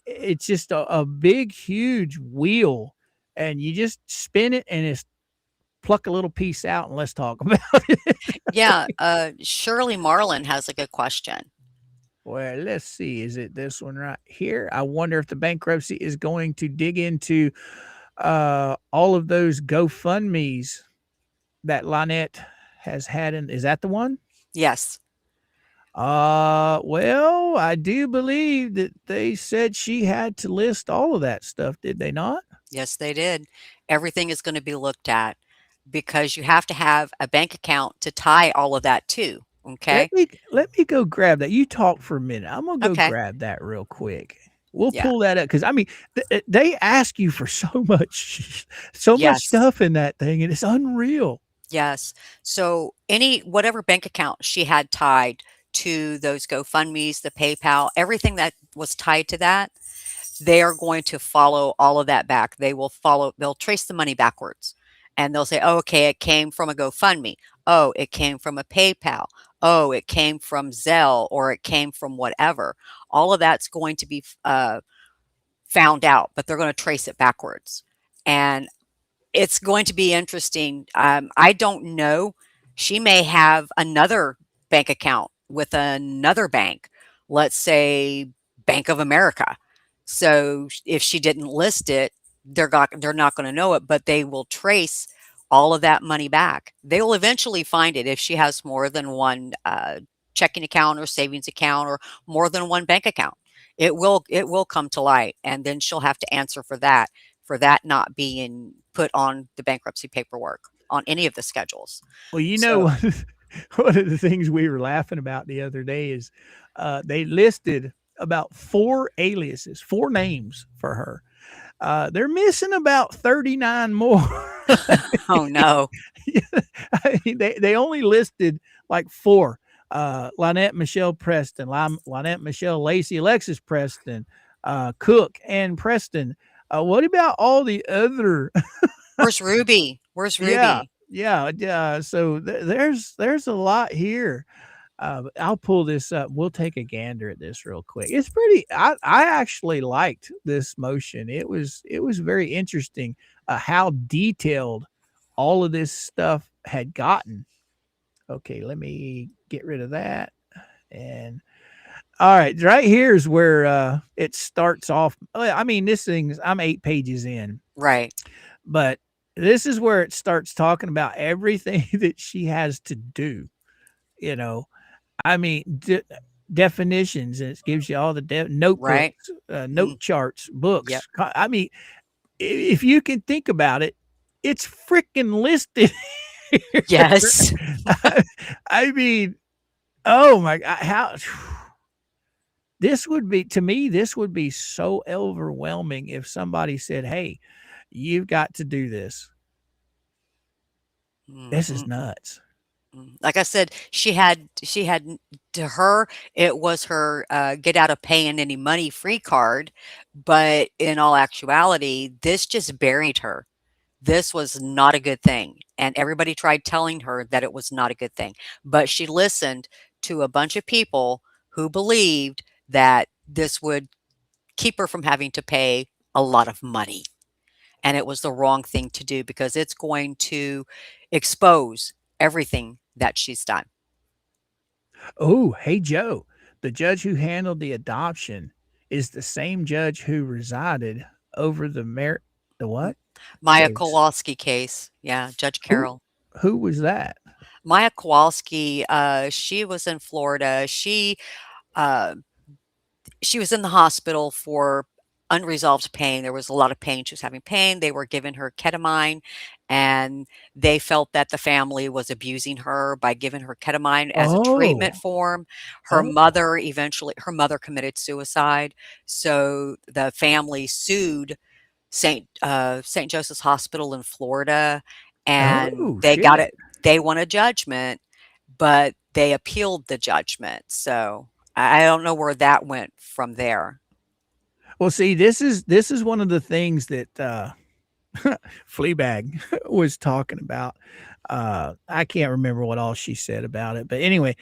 a big, huge wheel, and you just spin it, and it's pluck a little piece out, and let's talk about it. Yeah, Shirley Marlin has a good question. Well, let's see. Is it this one right here? I wonder if the bankruptcy is going to dig into all of those GoFundMe's that Lynette has had. In, is that the one? Yes. Well, I do believe that they said she had to list all of that stuff, did they not? Yes, they did. Everything is going to be looked at because you have to have a bank account to tie all of that to. Okay. Let me go grab that. You talk for a minute. I'm gonna go Okay. grab that real quick. We'll Yeah. pull that up because I mean they ask you for so much, so much Yes. stuff in that thing, and it's unreal. Yes. So any whatever bank account she had tied to those GoFundMe's, the PayPal, everything that was tied to that, they are going to follow all of that back. They'll trace the money backwards. And they'll say, oh, okay, it came from a GoFundMe. Oh, it came from a PayPal. Oh, it came from Zelle or it came from whatever. All of that's going to be found out, but they're going to trace it backwards. And it's going to be interesting. I don't know. She may have another bank account with another bank, let's say Bank of America. So if she didn't list it, they're not going to know it, but they will trace all of that money back. They will eventually find it if she has more than one checking account or savings account or more than one bank account. It will come to light, and then she'll have to answer for that not being put on the bankruptcy paperwork on any of the schedules. Well, you know, So one of the things we were laughing about the other day is they listed about 4 aliases, 4 names for her. They're missing about 39 more. oh, no. I mean, they only listed like 4. Lynette Michelle Preston, Lynette Michelle Lacey, Alexis Preston, Cook, and Preston. What about all the other? Where's Ruby? Where's Yeah, Ruby? yeah. So there's a lot here. I'll pull this up. We'll take a gander at this real quick. It's pretty. I actually liked this motion. It was very interesting how detailed all of this stuff had gotten. Okay, let me get rid of that. And all right here is where it starts off. I mean, this thing's I'm 8 pages in, Right. but this is where it starts talking about everything that she has to do. You know, I mean, definitions, and it gives you all the Right. notebooks, Mm, note charts, yep. books. I mean, if you can think about it, it's freaking listed here. Yes. I, I mean, oh my god, how this would be to me, this would be so overwhelming if somebody said, "Hey, you've got to do this." This is Mhm. nuts. Like I said, she had to her, it was her, get out of paying any money free card, but in all actuality, this just buried her. This was not a good thing, and everybody tried telling her that it was not a good thing, but she listened to a bunch of people who believed that this would keep her from having to pay a lot of money, and it was the wrong thing to do because it's going to expose everything that she's done. Oh, hey Joe, the judge who handled the adoption is the same judge who resided over the M what Maya case? Kowalski case, yeah, Judge Who Carroll. who was that? Maya Kowalski, she was in Florida. Uh she was in the hospital for unresolved pain. There was a lot of pain. She was having pain. They were giving her ketamine, and they felt that the family was abusing her by giving her ketamine as a treatment Oh, form. oh, Her mother committed suicide. So the family sued St. Joseph's Hospital in Florida, and oh they got shit. it. They won a judgment, but they appealed the judgment. So I don't know where that went from there. Well, see, this is one of the things that Fleabag was talking about. I can't remember what all she said about it, but anyway,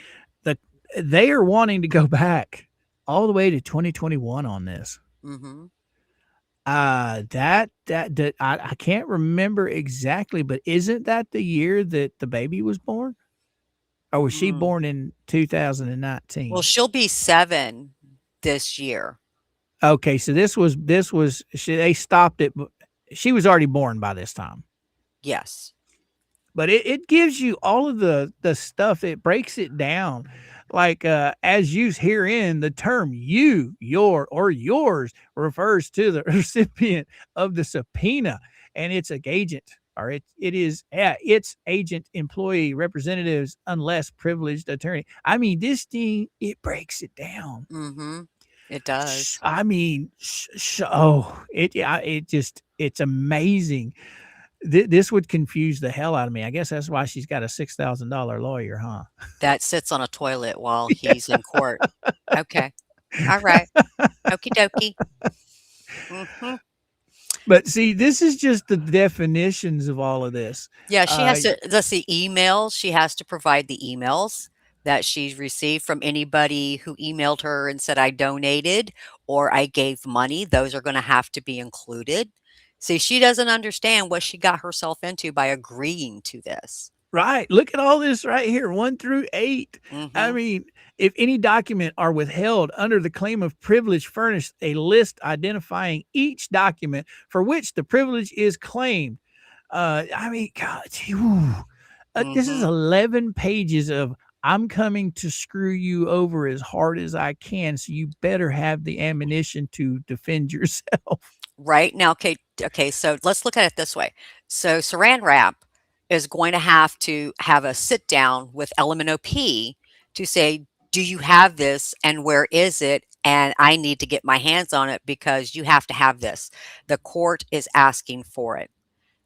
the they are wanting to go back all the way to 2021 on this. Mhm. That I can't remember exactly, but isn't that the year that the baby was born? Or was she Mm. born in Well, 2019? she'll be 7 this year. Okay, so this was they stopped it. She was already born by this time. Yes. But it gives you all of the stuff. It breaks it down. Like as used herein, the term you, your, or yours refers to the recipient of the subpoena and its agent, or it is its agent, employee, representatives, unless privileged attorney. I mean, this thing, it breaks it down. Mhm. It does. I mean, oh, yeah, it's amazing. This would confuse the hell out of me. I guess that's why she's got a $6,000 lawyer, huh? That sits on a toilet while he's in court. Okay. Alright. Okie dokie. Mhm. But see, this is just the definitions of all of this. Yeah, she Uh, has to let's see, emails, she has to provide the emails that she's received from anybody who emailed her and said, "I donated," or "I gave money." Those are gonna have to be included. See, she doesn't understand what she got herself into by agreeing to this. right. Look at all this right here, 1 through 8. I Mhm. mean, if any document are withheld under the claim of privilege, furnish a list identifying each document for which the privilege is claimed. I mean, God, this is Mhm. 11 pages of I'm coming to screw you over as hard as I can, so you better have the ammunition to defend yourself. Right? Now, okay, so let's look at it this way. So Saran Wrap is going to have a sit down with LMNOP to say, "Do you have this and where is it? And I need to get my hands on it because you have to have this. The court is asking for it."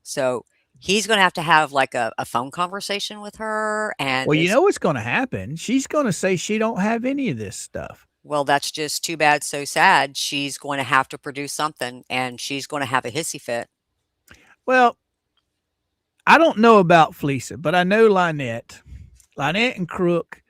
So he's going to have like a phone conversation with her and Well, you it's know what's gonna happen? She's gonna say she don't have any of this stuff. well, that's just too bad, so sad. She's going to have to produce something and she's going to have a hissy fit. Well, I don't know about Fleesa, but I know Lynette. Lynette and Crook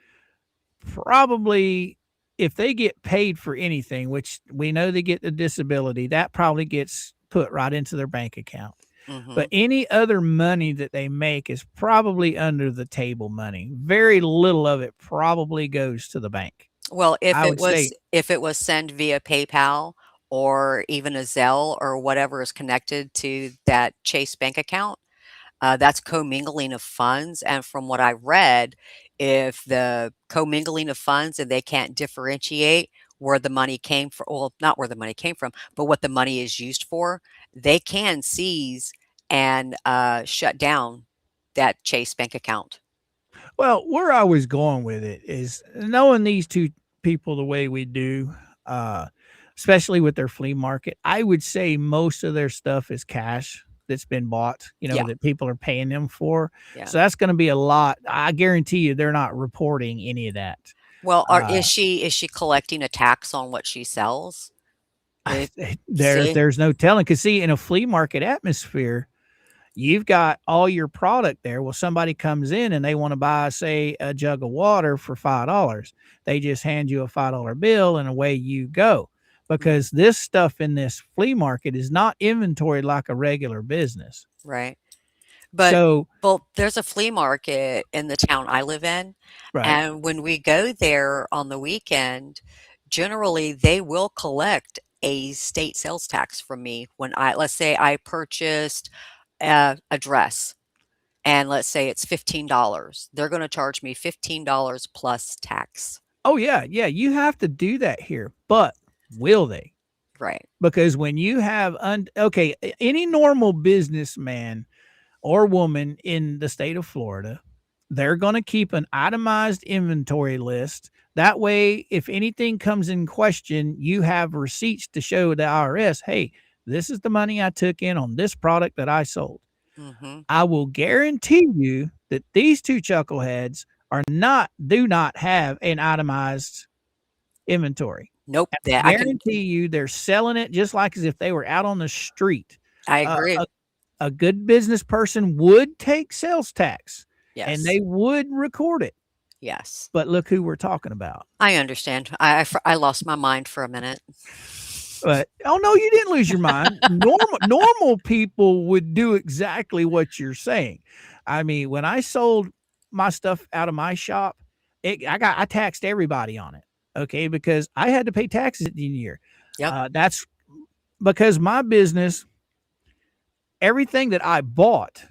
probably, if they get paid for anything, which we know they get the disability, that probably gets put right into their bank account. But Mhm. any other money that they make is probably under the table money. Very little of it probably goes to the bank. Well, I would say, if it was sent via PayPal or even a Zelle or whatever is connected to that Chase bank account, that's commingling of funds, and from what I read, if the commingling of funds and they can't differentiate where the money came from, well, not where the money came from, but what the money is used for, they can seize and, shut down that Chase bank account. well, where I was going with it is knowing these two people the way we do, uh, especially with their flea market, I would say most of their stuff is cash that's been bought, Yeah, that people are paying them for. yeah. So that's going to be a lot. I guarantee you they're not reporting any of that. Well, Uh, is she collecting a tax on what she sells? It there's see? there's no telling. Because see, in a flea market atmosphere, you've got all your product there. Well, somebody comes in and they want to buy, say, a jug of water for $5. They just hand you a $5 bill and away you go. Mm, Because this stuff in this flea market is not inventoried like a regular business. right. But So, well, there's a flea market in the town I live in, right. and when we go there on the weekend, generally they will collect a state sales tax from me when let's say I purchased a dress, and let's say it's $15. They're going to charge me $15 plus tax. Oh, yeah. Yeah. You have to do that here. But will they? Right. Because when you have, okay, any normal businessman or woman in the state of Florida, they're going to keep an itemized inventory list. That way, if anything comes in question, you have receipts to show the IRS, hey, this is the money I took in on this product that I sold. Mhm. I will guarantee you that these two chuckleheads do not have an itemized inventory. Nope, And I that I can guarantee you they're selling it just like as if they were out on the street. I Uh, agree. a good business person would take sales tax and Yes. they would record it. Yes. But look who we're talking about. I understand. I lost my mind for a minute. But oh no, you didn't lose your mind. Normal people would do exactly what you're saying. I mean, when I sold my stuff out of my shop, I taxed everybody on it. Okay, because I had to pay taxes at the end of the year. Yep. That's because my business, everything that I bought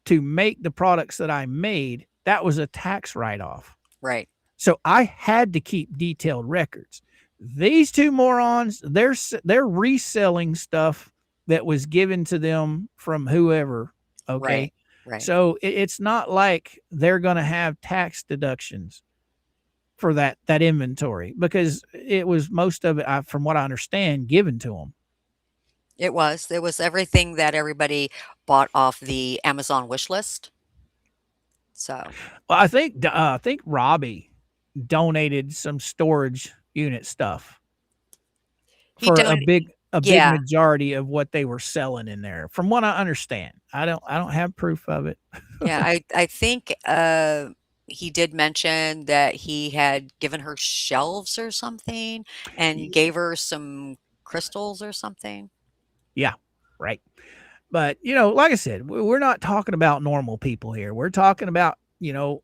to make the products that I made, that was a tax write off. Right. So I had to keep detailed records. These two morons, they're reselling stuff that was given to them from whoever. Right. Okay. Right. So it's not like they're going to have tax deductions for that inventory because it was most of it, from what I understand, given to them. It was. It was everything that everybody bought off the Amazon wish list. So Well, I think Robbie donated some storage unit stuff he for don't. a big Yeah. majority of what they were selling in there, from what I understand. I don't have proof of it. Yeah. I think he did mention that he had given her shelves or something and Y- gave her some crystals or something. Yeah, right. But like I said, we're not talking about normal people here. We're talking about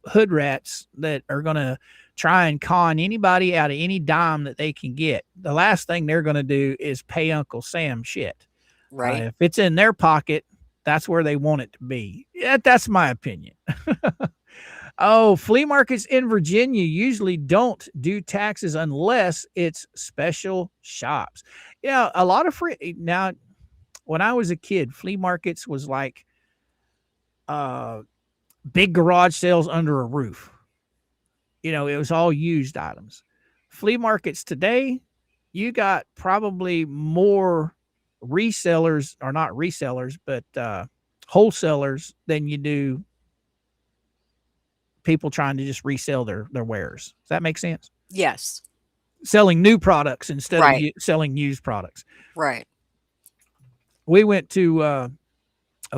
hood rats that are gonna try and con anybody out of any dime that they can get. The last thing they're gonna do is pay Uncle Sam shit. Right. If it's in their pocket, that's where they want it to be. Yeah, that's my opinion. Oh, flea markets in Virginia usually don't do taxes unless it's special shops. Yeah, a lot of free now. When I was a kid, flea markets was like uh big garage sales under a roof. It was all used items. Flea markets today, you got probably more resellers, or not resellers, but wholesalers than you do people trying to just resell their wares. Does that make sense? Yes. Selling new products instead of Right. selling used products. Right. We went to a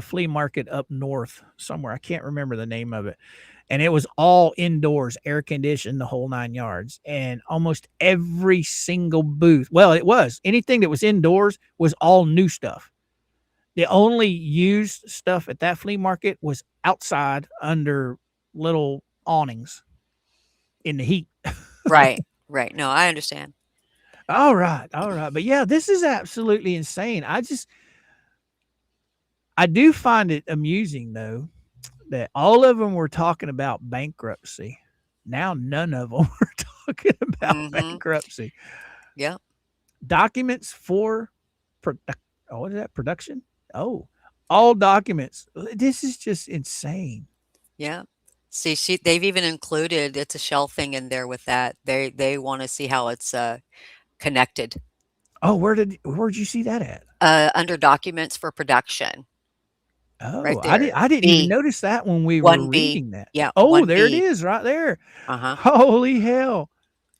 flea market up north somewhere. I can't remember the name of it. And it was all indoors, air conditioned, the whole 9 yards. And almost every single booth, well, it was anything that was indoors was all new stuff. The only used stuff at that flea market was outside under little awnings in the heat. Right. Right. No, I understand. All right. All right. But yeah, this is absolutely insane. I do find it amusing though that all of them were talking about bankruptcy. Now none of them were talking about Mhm. bankruptcy. Yep. Documents for what is that? Production? Oh, all documents. This is just insane. Yeah. See, they've even included it's a shell thing in there with that. They want to see how it's connected. Oh, where'd you see that at? Under documents for production, Oh, right there. I didn't even B, notice that when we were 1B. reading that. Yeah, Oh, there it 1B. is right there. Uh-huh. Holy hell.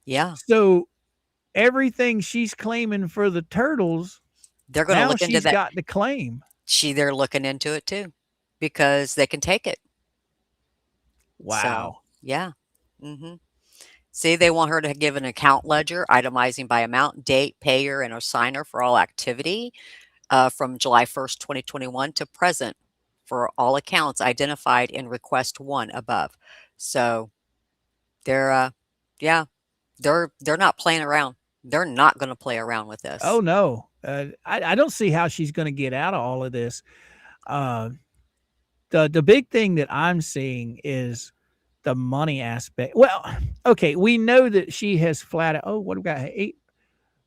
Yeah. So everything she's claiming for the turtles, They're going to now look into she's that. got the claim. They're looking into it too because they can take it. So, Wow. yeah. Mhm. See, they want her to give an account ledger itemizing by amount, date, payer, and assigner for all activity from July 1st, 2021 to present for all accounts identified in request one above. So they're, yeah, they're not playing around. They're not going to play around with Oh this. no. I don't see how she's going to get out of all of this. Uh, the big thing that I'm seeing is the money aspect. Well, okay, we know that she has flat. Oh, what do we got? Eight.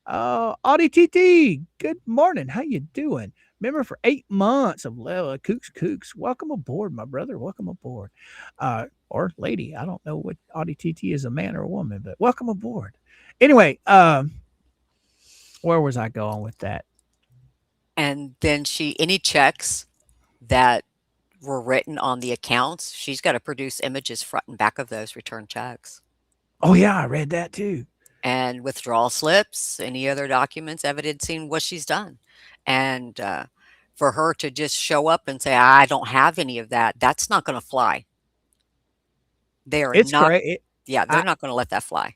Audie TT. Good morning. How you doing? Remember for 8 months of Kooks. Welcome aboard, my brother. Welcome aboard, or lady. I don't know what Audie TT is, a man or a woman, but welcome aboard. Anyway, where was I going with that? And then any checks that were written on the accounts, she's got to produce images front and back of those return checks. Oh yeah, I read that too. And withdrawal slips, any other documents evidencing what she's done. And For her to just show up and say, "I don't have any of that," that's not gonna fly. They are It's not great. yeah, they're I not gonna let that fly.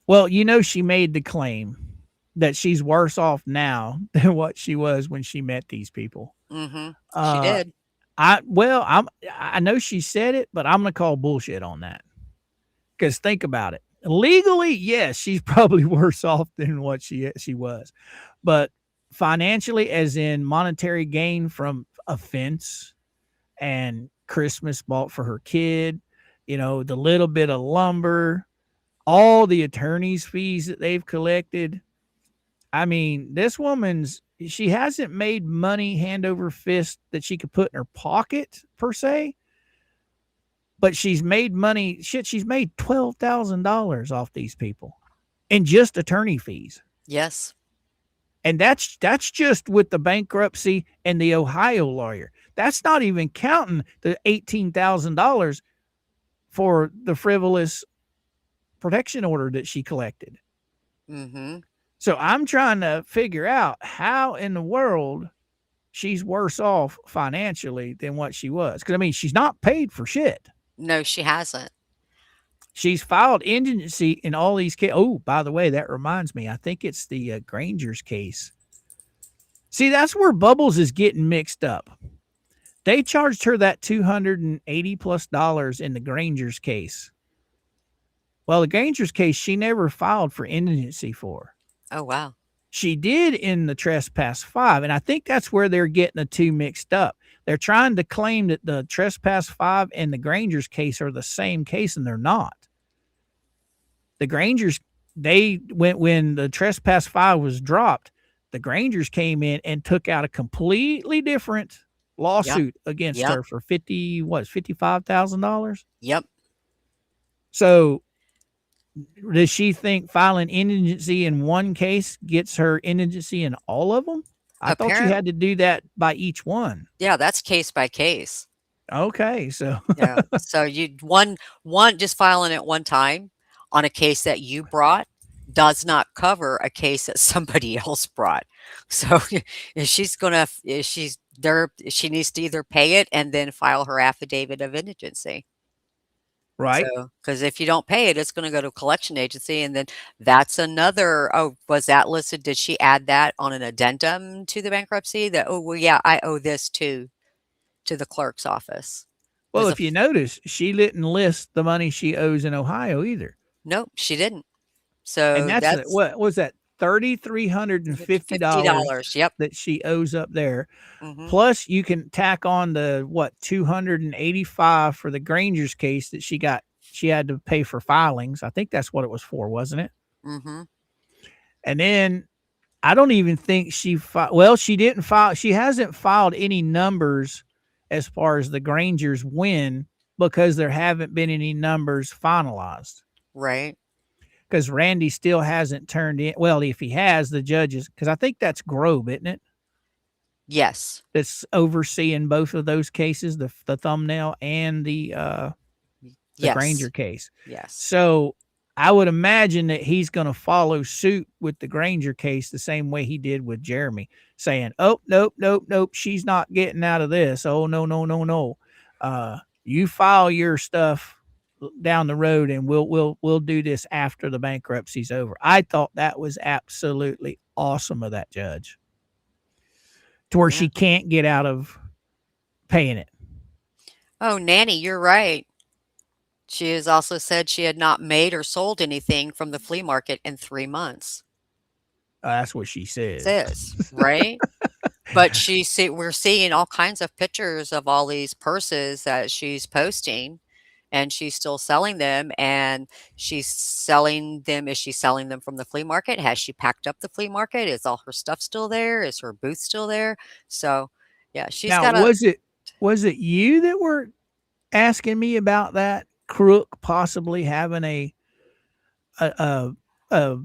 Well, she made the claim that she's worse off now than what she was when she met these people. Mhm. She Uh, did. I know she said it, but I'm gonna call bullshit on that. Because think about it. Legally, yes, she's probably worse off than what she was. But financially, as in monetary gain from offense and Christmas bought for her kid, the little bit of lumber, all the attorney's fees that they've collected. I mean, she hasn't made money hand over fist that she could put in her pocket per se, but she's made money. Shit, she's made $12,000 off these people in just attorney fees. Yes. And that's just with the bankruptcy and the Ohio lawyer. That's not even counting the $18,000 for the frivolous protection order that she collected. Mhm. So I'm trying to figure out how in the world she's worse off financially than what she was. Because I mean, she's not paid for shit. No, she hasn't. She's filed indigency in all these cases. Oh, by the way, that reminds me. I think it's the Granger's case. See, that's where Bubbles is getting mixed up. They charged her that $280+ in the Granger's case. Well, the Granger's case, she never filed for indigency for. Oh, wow. She did in the Trespass 5, and I think that's where they're getting the two mixed up. They're trying to claim that the Trespass 5 and the Granger's case are the same case, and they're not. The Grangers, they went when the Trespass 5 was dropped, the Grangers came in and took out a completely different Yep. lawsuit against Yep. her for $55,000. Yep. So does she think filing indigency in one case gets her indigency in all of them? I thought you Apparent had to do that by each one. Yeah, that's case by case. Okay, so Yeah. So you one just filing it one time on a case that you brought does not cover a case that somebody else brought. So if she's gonna if she's there, she needs to either pay it and then file her affidavit of indigency. right. So, because if you don't pay it, it's gonna go to a collection agency, and then that's another, "Oh, was that listed? Did she add that on an addendum to the bankruptcy that, oh, well, yeah, I owe this to the clerk's office." Well, There's a if you notice, she didn't list the money she owes in Ohio either. Nope, she didn't. And So that's that's what was that $3,350 $50. Yep. that she owes up there. Mhm. Plus, you can tack on the 285 for the Granger's case that she had to pay for filings. I think that's what it was for, wasn't it? Mhm. And then I don't even think well, she didn't file. She hasn't filed any numbers as far as the Granger's win because there haven't been any numbers finalized. Right. Because Randy still hasn't turned in. Well, if he has, the judges, because I think that's Grove, isn't it? Yes. That's overseeing both of those cases, the thumbnail and the Granger Yes. case. Yes. So I would imagine that he's going to follow suit with the Granger case the same way he did with Jeremy, saying, "Oh, nope, nope, nope, she's not getting out of this. Oh, no, no, no, no. You file your stuff down the road, and we'll do this after the bankruptcy's over." I thought that was absolutely awesome of that judge, to where Yeah. she can't get out of paying it. Oh, Nanny, you're right. She has also said she had not made or sold anything from the flea market in 3 months. That's what she says. Says, right? But we're seeing all kinds of pictures of all these purses that she's posting, and she's still selling them, and she's selling them is she selling them from the flea market? Has she packed up the flea market? Is all her stuff still there? Is her booth still there? So, yeah, she's Now, got a was it you that were asking me about that crook possibly having a a, a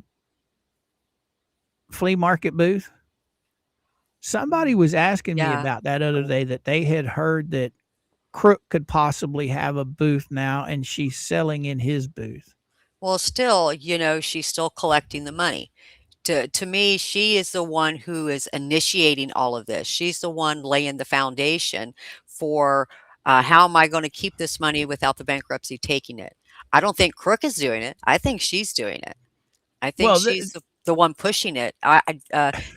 flea market booth? Somebody was asking me yeah. about that other day, that they had heard that Crook could possibly have a booth now, and she's selling in his booth. Well, still, she's still collecting the money. To me, she is the one who is initiating all of this. She's the one laying the foundation for, how am I gonna keep this money without the bankruptcy taking it? I don't think Crook is doing it. I think she's doing it. I think Well, she's the one pushing it.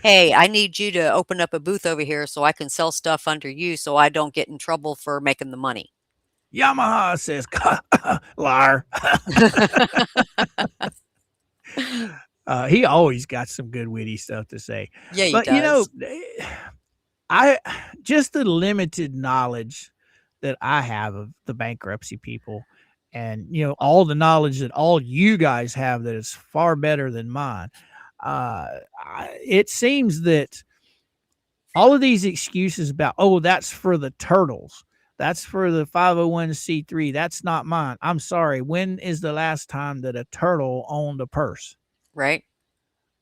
"Hey, I need you to open up a booth over here so I can sell stuff under you so I don't get in trouble for making the money." Yamaha says, liar. He always got some good witty stuff to say. Yeah, he But does. I just the limited knowledge that I have of the bankruptcy people, and all the knowledge that all you guys have that is far better than mine. It seems that all of these excuses about, oh, that's for the turtles, that's for the 501c3, that's not mine. I'm sorry. When is the last time that a turtle owned a purse? Right?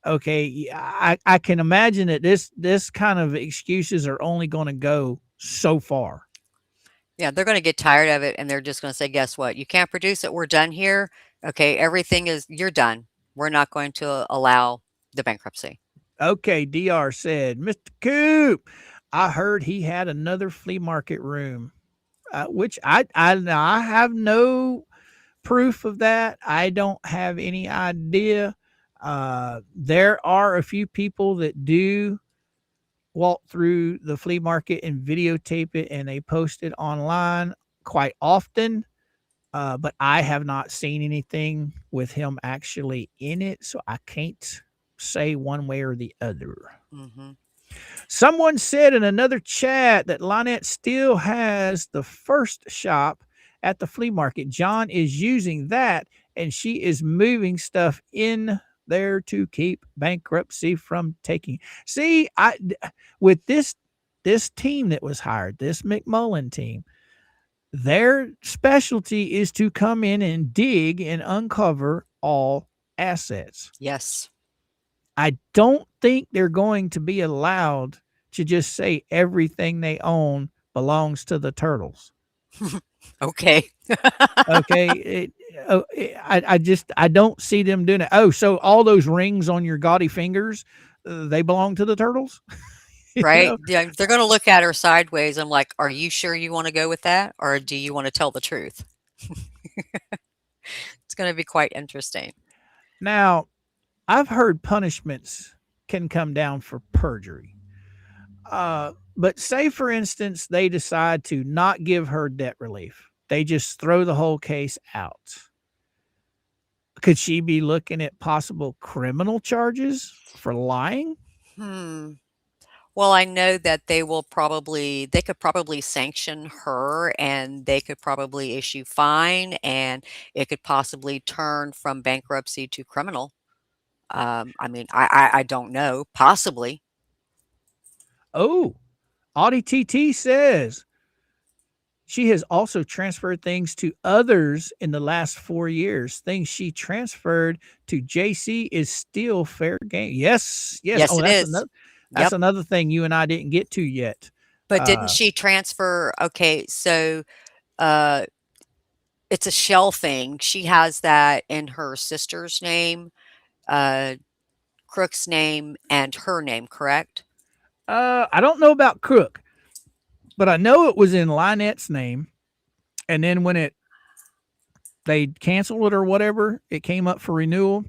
Okay, I can imagine that this kind of excuses are only going to go so far. Yeah, they're gonna get tired of it, and they're just gonna say, "Guess what? You can't produce it. We're done here. Okay, everything is you're done. We're not going to allow the bankruptcy." Okay, DR said, Mr. Coop, I heard he had another flea market room, which I have no proof of that. I don't have any idea. There are a few people that do walk through the flea market and videotape it, and they post it online quite often. But I have not seen anything with him actually in it, so I can't say one way or the other. Mhm. Someone said in another chat that Lynette still has the first shop at the flea market. John is using that, and she is moving stuff in there to keep bankruptcy from taking. See, with this team that was hired, this McMullen team, their specialty is to come in and dig and uncover all assets. Yes. I don't think they're going to be allowed to just say everything they own belongs to the turtles. Okay. Okay, I don't see them doing it. Oh, so all those rings on your gaudy fingers, they belong to the turtles? you Right? know? Yeah, they're gonna look at her sideways. I'm like, "Are you sure you wanna go with that, or do you wanna tell the truth?" It's gonna be quite interesting. Now, I've heard punishments can come down for perjury. But say, for instance, they decide to not give her debt relief. They just throw the whole case out. Could she be looking at possible criminal charges for lying? Hmm. Well, I know that they could probably sanction her, and they could probably issue fine, and it could possibly turn from bankruptcy to criminal. I mean, I don't know, possibly. Oh, Audie TT says she has also transferred things to others in the last 4 years. Things she transferred to JC is still fair game. Yes, yes. Yes, Oh, it is. that's Yep. another thing you and I didn't get to yet. But didn't Uh, she transfer okay, so, uh, it's a shell thing. She has that in her sister's name, uh, Crook's name, and her name, correct? I don't know about Crook, but I know it was in Lynette's name. And then when they canceled it or whatever, it came up for renewal.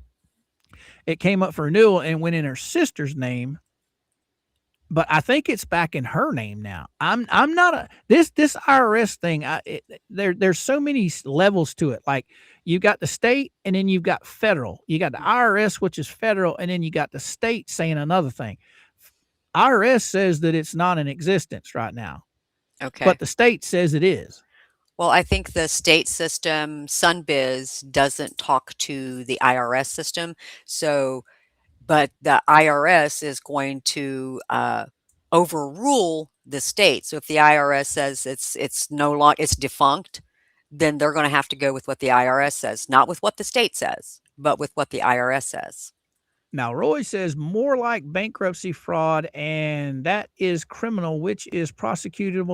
It came up for renewal and went in her sister's name, but I think it's back in her name now. I'm not a this IRS thing. There's so many levels to it. Like you got the state, and then you've got federal. You got the IRS, which is federal, and then you got the state saying another thing. IRS says that it's not in existence right now, Okay. but the state says it is. Well, I think the state system, SunBiz, doesn't talk to the IRS system, so but the IRS is going to, overrule the state. So if the IRS says it's no long it's defunct, then they're gonna have to go with what the IRS says, not with what the state says, but with what the IRS says. Now, Roy says more like bankruptcy fraud, and that is criminal, which is prosecuted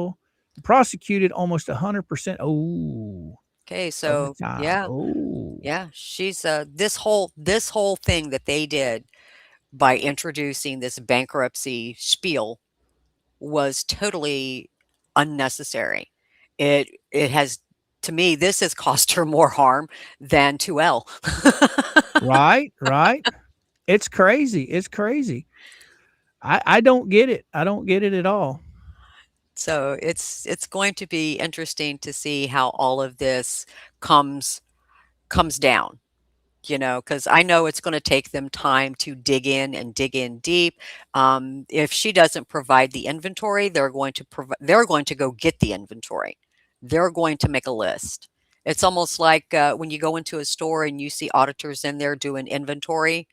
almost 100%. Oh, Okay, of the so time. yeah, Oh, yeah, she's, this whole thing that they did, by introducing this bankruptcy spiel was totally unnecessary. It has to me, this has cost her more harm than 2L. Right, right. It's crazy. It's crazy. I don't get it. I don't get it at all. So it's going to be interesting to see how all of this comes comes down. Because I know it's going to take them time to dig in and dig in deep. If she doesn't provide the inventory, they're going to go get the inventory. They're going to make a list. It's almost like when you go into a store and you see auditors in there doing inventory.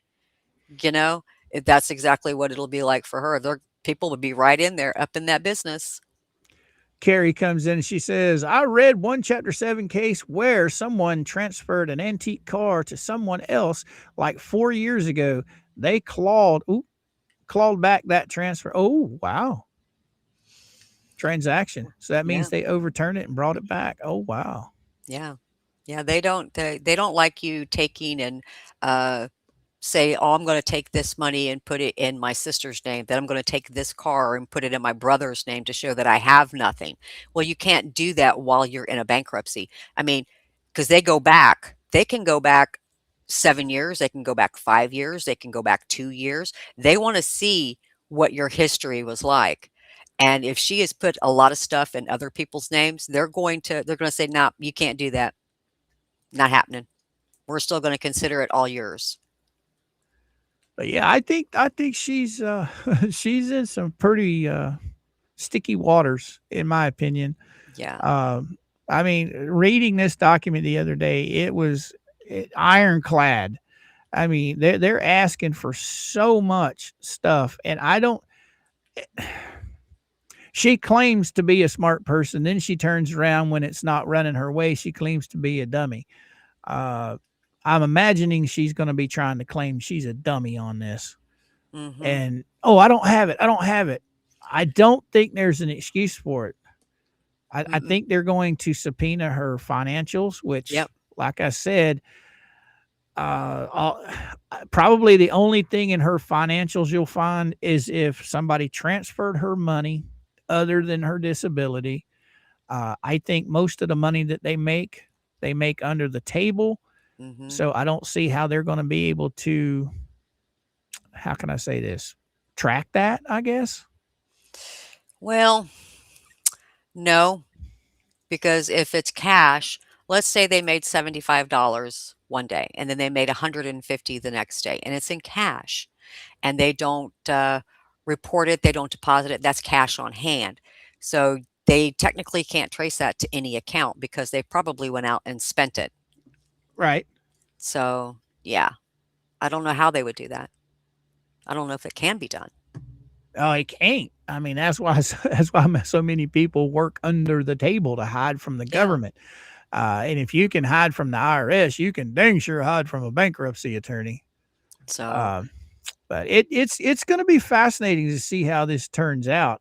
You know, that's exactly what it'll be like for her. People would be right in there, up in that business. Carrie comes in and she says, I read one Chapter 7 case where someone transferred an antique car to someone else like 4 years ago. They clawed back that transfer. Oh, wow. Transaction. So that Yeah, means they overturned it and brought it back. Oh, wow. yeah, yeah. They don't like you taking and uh, say, "Oh, I'm gonna take this money and put it in my sister's name, then I'm gonna take this car and put it in my brother's name to show that I have nothing." Well, you can't do that while you're in a bankruptcy. I mean, because they can go back 7 years, they can go back 5 years, they can go back 2 years. They wanna see what your history was like, and if she has put a lot of stuff in other people's names, they're gonna say, "No, you can't do that. Not happening. We're still gonna consider it all yours." But yeah, I think she's she's in some pretty sticky waters, in my opinion. Yeah. Um, I mean, reading this document the other day, ironclad. I mean, they're asking for so much stuff, and I don't. She claims to be a smart person, then she turns around when it's not running her way. She claims to be a dummy. Uh, I'm imagining she's going to be trying to claim she's a dummy on this. Mhm. And oh, I don't have it. I don't have it. I don't think there's an excuse for it. I Mm-mm. think they're going to subpoena her financials, which, Yep. like I said, probably the only thing in her financials you'll find is if somebody transferred her money other than her disability. I think most of the money that they make under the table. Mhm. So I don't see how they're going to be able to, how can I say this, track that, I guess. Well, no, because if it's cash, let's say they made $75 one day and then they made 150 the next day and it's in cash and they don't report it, they don't deposit it, that's cash on hand. So they technically can't trace that to any account because they probably went out and spent it. Right. So, yeah, I don't know how they would do that. I don't know if it can be done. Oh, it can't. I mean, that's why that's why so many people work under the table to hide from the Yeah. government. And if you can hide from the IRS, you can dang sure hide from a bankruptcy attorney. So, Uh, but it's going to be fascinating to see how this turns out.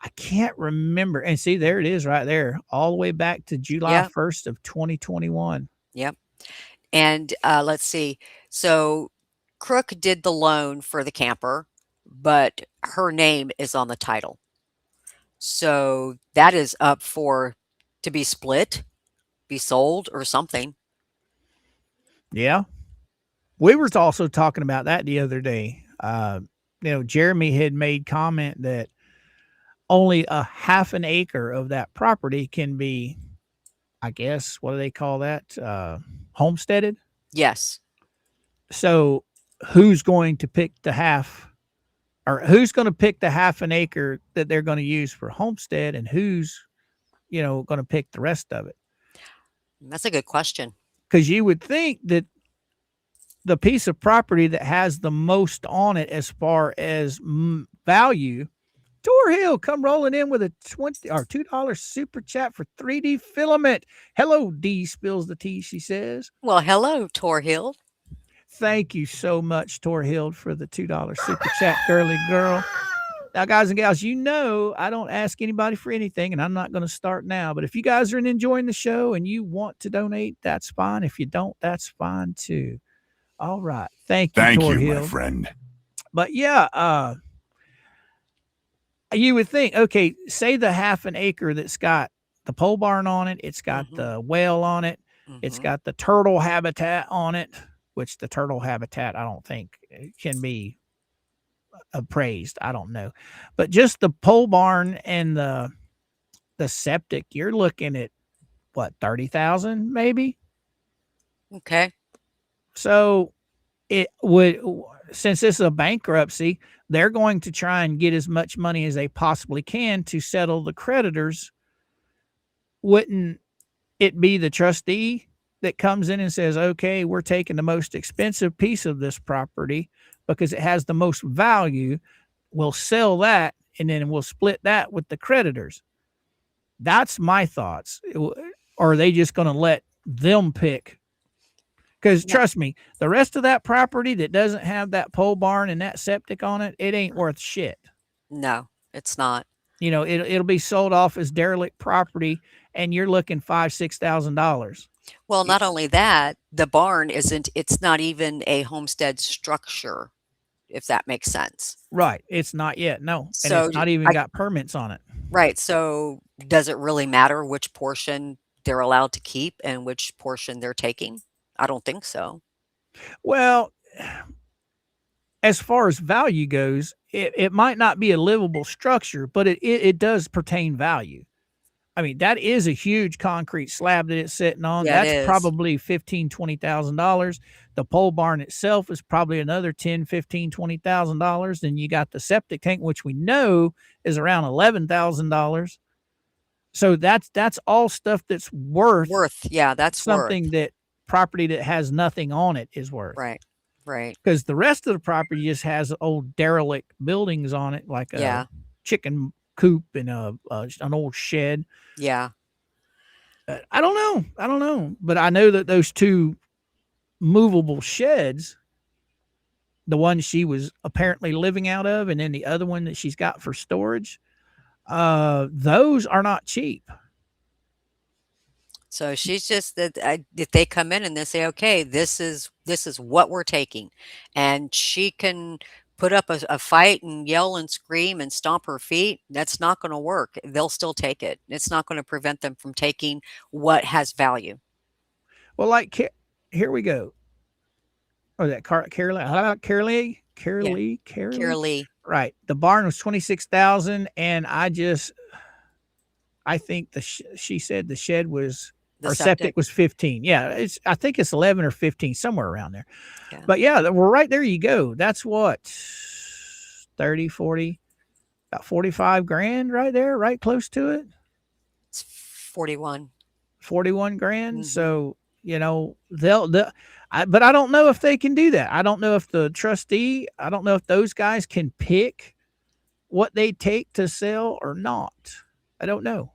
I can't remember, and see, there it is, right there, all the way back to July yeah, 1st of 2021. yep. And, let's see. So Crook did the loan for the camper, but her name is on the title. So that is up for to be split, be sold, or something. Yeah, we were also talking about that the other day. Jeremy had made comment that only a half an acre of that property can be, I guess, what do they call that? Homesteaded. Yes. So who's going to pick the half, or who's going to pick the half an acre that they're going to use for homestead, and who's, going to pick the rest of it? That's a good question. Because you would think that the piece of property that has the most on it as far as value. Tor Hill come rolling in with a 20 or $2 super chat for 3D filament. Hello, DSpills the T, she says. Well, hello, Torhill. Thank you so much, Tor Hill, for the $2 super chat, girly girl. Now, guys and gals, I don't ask anybody for anything, and I'm not going to start now. But if you guys are enjoying the show and you want to donate, that's fine. If you don't, that's fine too. All right. Thank you, Thank Tor you, my Hill. friend. But yeah, you would think, okay, say the half an acre that's got the pole barn on it, it's got Mhm. the whale on it, it's Mhm. got the turtle habitat on it, which the turtle habitat I don't think can be appraised. I don't know. But just the pole barn and the septic, you're looking at what, 30,000 maybe? Okay. So it would, since this is a bankruptcy, they're going to try and get as much money as they possibly can to settle the creditors. Wouldn't it be the trustee that comes in and says, okay, we're taking the most expensive piece of this property because it has the most value. We'll sell that and then we'll split that with the creditors. That's my thoughts. Or are they just going to let them pick? Because No, trust me, the rest of that property that doesn't have that pole barn and that septic on it, it ain't worth shit. no, it's not. You know, it'll be sold off as derelict property, and you're looking $5,000-$6,000. Well, not only that, the barn isn't it's not even a homestead structure, if that makes sense. Right. It's not yet. No. And So it's not even I got permits on it. right, so does it really matter which portion they're allowed to keep and which portion they're taking? I don't think so. Well, as far as value goes, it might not be a livable structure, but it does pertain value. I mean, that is a huge concrete slab that it's sitting on. Yeah, it That's is. probably $15,000-$20,000. The pole barn itself is probably another $10,000-$20,000. Then you got the septic tank, which we know is around $11,000. So that's all stuff that's worth Worth, yeah, that's worth. something that property that has nothing on it is worth. Right, right. Because the rest of the property just has old derelict buildings on it, like a Yeah, chicken coop and an old shed. yeah. I don't know. I don't know. But I know that those two movable sheds, the one she was apparently living out of, and then the other one that she's got for storage, those are not cheap. So she's just that if they come in and they say, "Okay, this is what we're taking," and she can put up a fight and yell and scream and stomp her feet, that's not going to work. They'll still take it. It's not going to prevent them from taking what has value. Well, like here we go. Oh, that Yeah, Carolee. Carolee. Right. The barn was 26,000, and I think she said the shed was The or septic septic. was 15. Yeah, I think it's 11 or 15, somewhere around there. Yeah, But yeah, well, right there you go. That's what 30, 40, about 45 grand right there, right close to it. it's 41. 41 grand. Hmm. So, you know, but I don't know if they can do that. I don't know if the trustee, I don't know if those guys can pick what they take to sell or not. I don't know.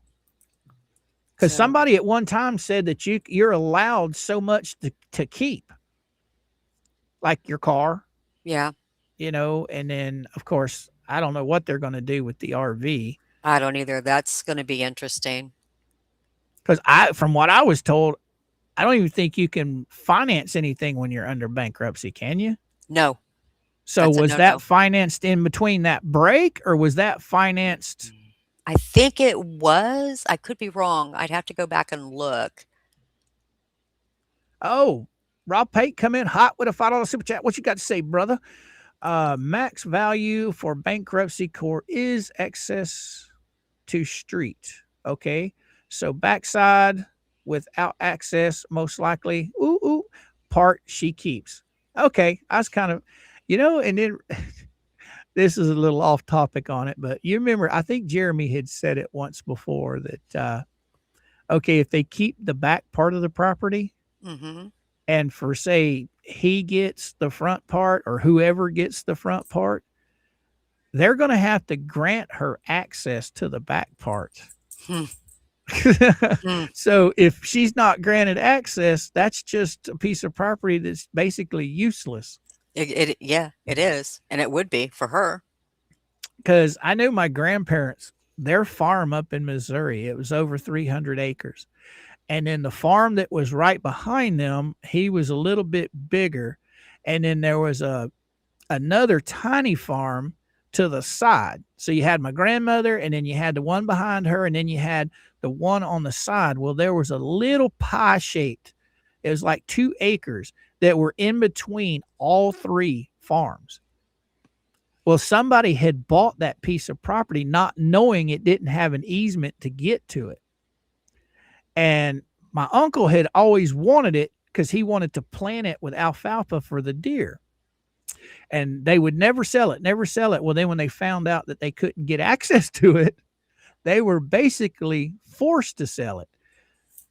Because So somebody at one time said that you're allowed so much to keep, like your car, yeah, you know, and then of course I don't know what they're going to do with the RV I don't either. That's going to be interesting. because from what I was told, I don't even think you can finance anything when you're under bankruptcy, can you? No, So that's a was that no-no. financed in between that break, or was that financed? I think it was. I could be wrong. I'd have to go back and look. Oh, Rob Pate come in hot with a $5 super chat. What you got to say, brother? Max value for bankruptcy court is access to street. Okay. So backside without access, most likely. Part she keeps. Okay. I was kind of, and then this is a little off topic on it, but you remember, I think Jeremy had said it once before that, okay, if they keep the back part of the property, Mhm. and for say he gets the front part or whoever gets the front part, they're going to have to grant her access to the back part. Hmm. Hmm. So if she's not granted access, that's just a piece of property that's basically useless. Yeah, it is, and it would be for her. Because I know my grandparents, their farm up in Missouri, it was over 300 acres. And then the farm that was right behind them, he was a little bit bigger. and then there was another tiny farm to the side. So you had my grandmother, and then you had the one behind her, and then you had the one on the side. Well, there was a little pie shaped. It was like 2 acres that were in between all three farms. Well, somebody had bought that piece of property not knowing it didn't have an easement to get to it. And my uncle had always wanted it because he wanted to plant it with alfalfa for the deer. And they would never sell it, never sell it. Well, then when they found out that they couldn't get access to it, they were basically forced to sell it.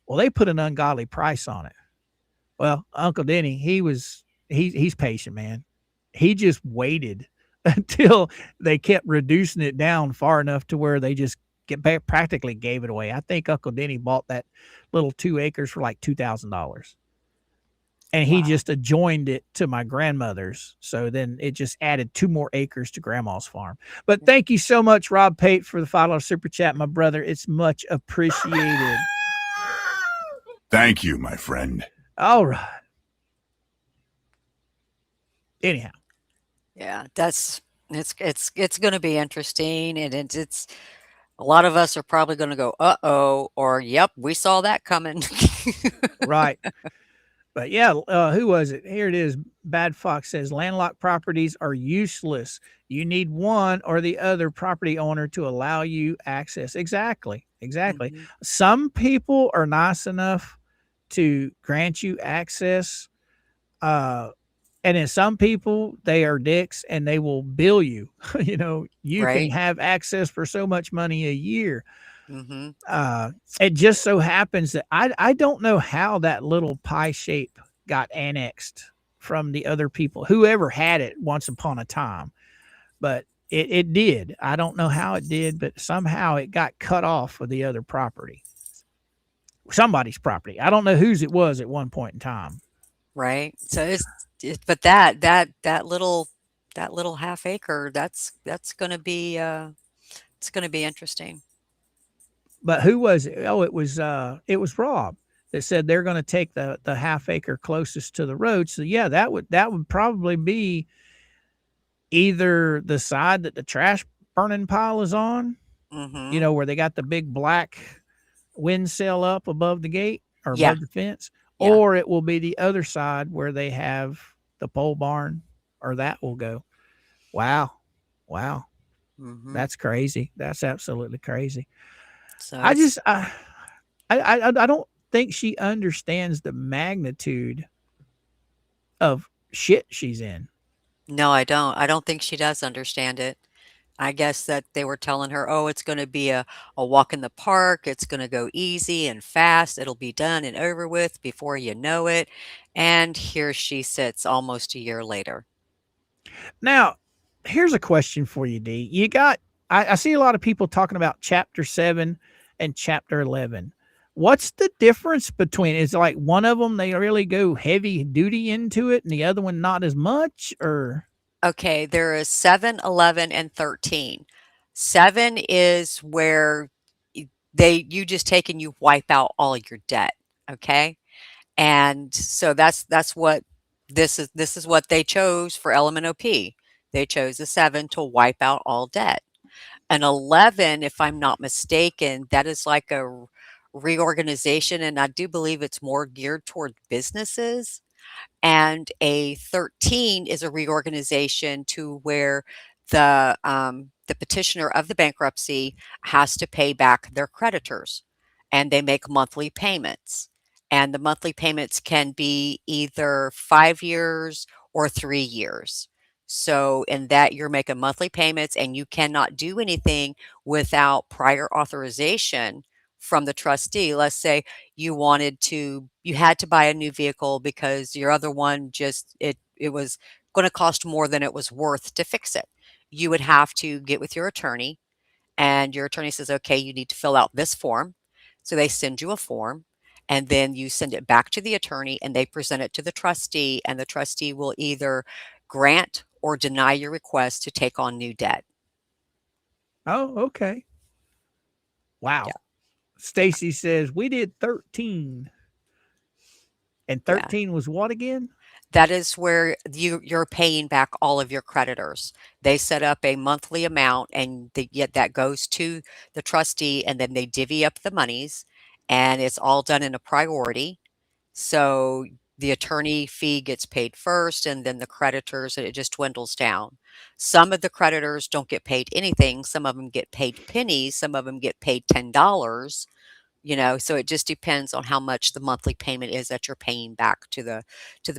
Well, they put an ungodly price on it. Well, Uncle Denny, he's patient, man. He just waited until they kept reducing it down far enough to where they just practically gave it away. I think Uncle Denny bought that little 2 acres for like $2,000. And he Wow. just adjoined it to my grandmother's. So then it just added 2 more acres to grandma's farm. But thank you so much, Rob Pate, for the $5 super chat, my brother. It's much appreciated. Thank you, my friend. All right. Anyhow. Yeah, it's going to be interesting, and it's a lot of us are probably going to go, uh-oh, or yep, we saw that coming. Right. But yeah, who was it? Here it is. Bad Fox says landlocked properties are useless. You need one or the other property owner to allow you access. Exactly. Exactly. Mhm. Some people are nice enough to grant you access. And then some people, they are dicks and they will bill you. You can Right? have access for so much money a year. Mhm. It just so happens that I don't know how that little pie shape got annexed from the other people, whoever had it once upon a time, but it did. I don't know how it did, but somehow it got cut off of the other property, somebody's property. I don't know whose it was at one point in time. Right? So but that little half acre, that's gonna be, it's gonna be interesting. But who was it? Oh, it was Rob that said they're going to take the half acre closest to the road. So yeah, that would probably be either the side that the trash burning pile is on, Mhm. where they got the big black wind sail up above the gate or Yeah, above the fence, yeah. or it will be the other side where they have the pole barn, or that will go. Wow. Wow. Mhm. That's crazy. That's absolutely crazy. So I it's just I don't think she understands the magnitude of shit she's in. No, I don't. I don't think she does understand it. I guess that they were telling her, "Oh, it's gonna be a walk in the park. It's gonna go easy and fast. It'll be done and over with before you know it." And here she sits almost a year later. Now, here's a question for you, D. I see a lot of people talking about chapter 7 and chapter 11. What's the difference between, is it like one of them they really go heavy duty into it and the other one not as much, or Okay, there is 7, 11, and 13. 7 is where you just take and you wipe out all your debt, okay? And so that's what this is what they chose for LMNOP. They chose a 7 to wipe out all debt. An 11, if I'm not mistaken, that is like a reorganization, and I do believe it's more geared toward businesses. And a 13 is a reorganization to where the petitioner of the bankruptcy has to pay back their creditors, and they make monthly payments. And the monthly payments can be either 5 years or 3 years. So in that, you're making monthly payments, and you cannot do anything without prior authorization from the trustee. Let's say you had to buy a new vehicle because your other one just it was going to cost more than it was worth to fix it. You would have to get with your attorney, and your attorney says, okay, you need to fill out this form. So they send you a form, and then you send it back to the attorney, and they present it to the trustee, and the trustee will either grant or deny your request to take on new debt. oh, okay. Yeah, Wow. Stacy says we did 13. And yeah. 13 was what again? That is where you're paying back all of your creditors. They set up a monthly amount and yet that goes to the trustee and then they divvy up the monies and it's all done in a priority. So the attorney fee gets paid first and then the creditors, and it just dwindles down. Some of the creditors don't get paid anything. Some of them get paid pennies. Some of them get paid $10. So it just depends on how much the monthly payment is that you're paying back to the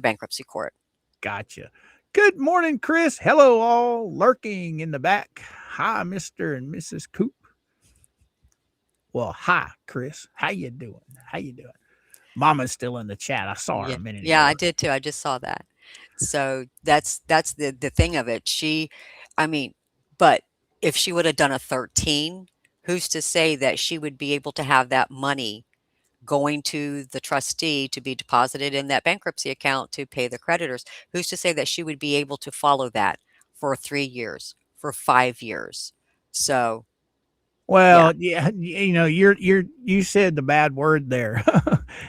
bankruptcy court. Gotcha. Good morning, Chris. Hello, all lurking in the back. Hi, Mr. and Mrs. Coop. Well, hi, Chris. How you doing? How you doing? Mama's still in the chat. I saw her Yeah. a minute Yeah, I ago. did too. I just saw that. So that's the thing of it. I mean, but if she would have done a 13, who's to say that she would be able to have that money going to the trustee to be deposited in that bankruptcy account to pay the creditors? Who's to say that she would be able to follow that for 3 years, for 5 years? So, yeah, Well, yeah, you said the bad word there.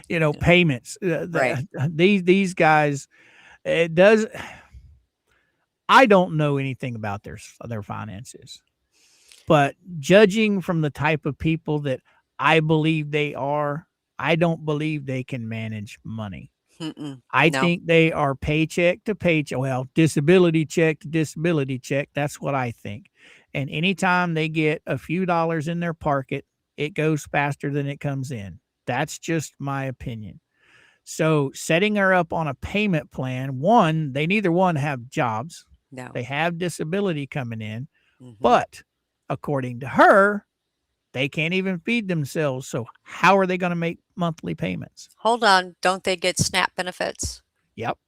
yeah, Payments. right. These guys, it does. I don't know anything about their finances, but judging from the type of people that I believe they are, I don't believe they can manage money. Mm-mm. I No, think they are paycheck to paycheck. Well, disability check to disability check. That's what I think. And anytime they get a few dollars in their pocket, it goes faster than it comes in. That's just my opinion. So setting her up on a payment plan, one, they neither one have jobs. no. They have disability coming in, Mhm. but according to her, they can't even feed themselves. So how are they going to make monthly payments? Hold on, don't they get SNAP benefits? Yep. Yep.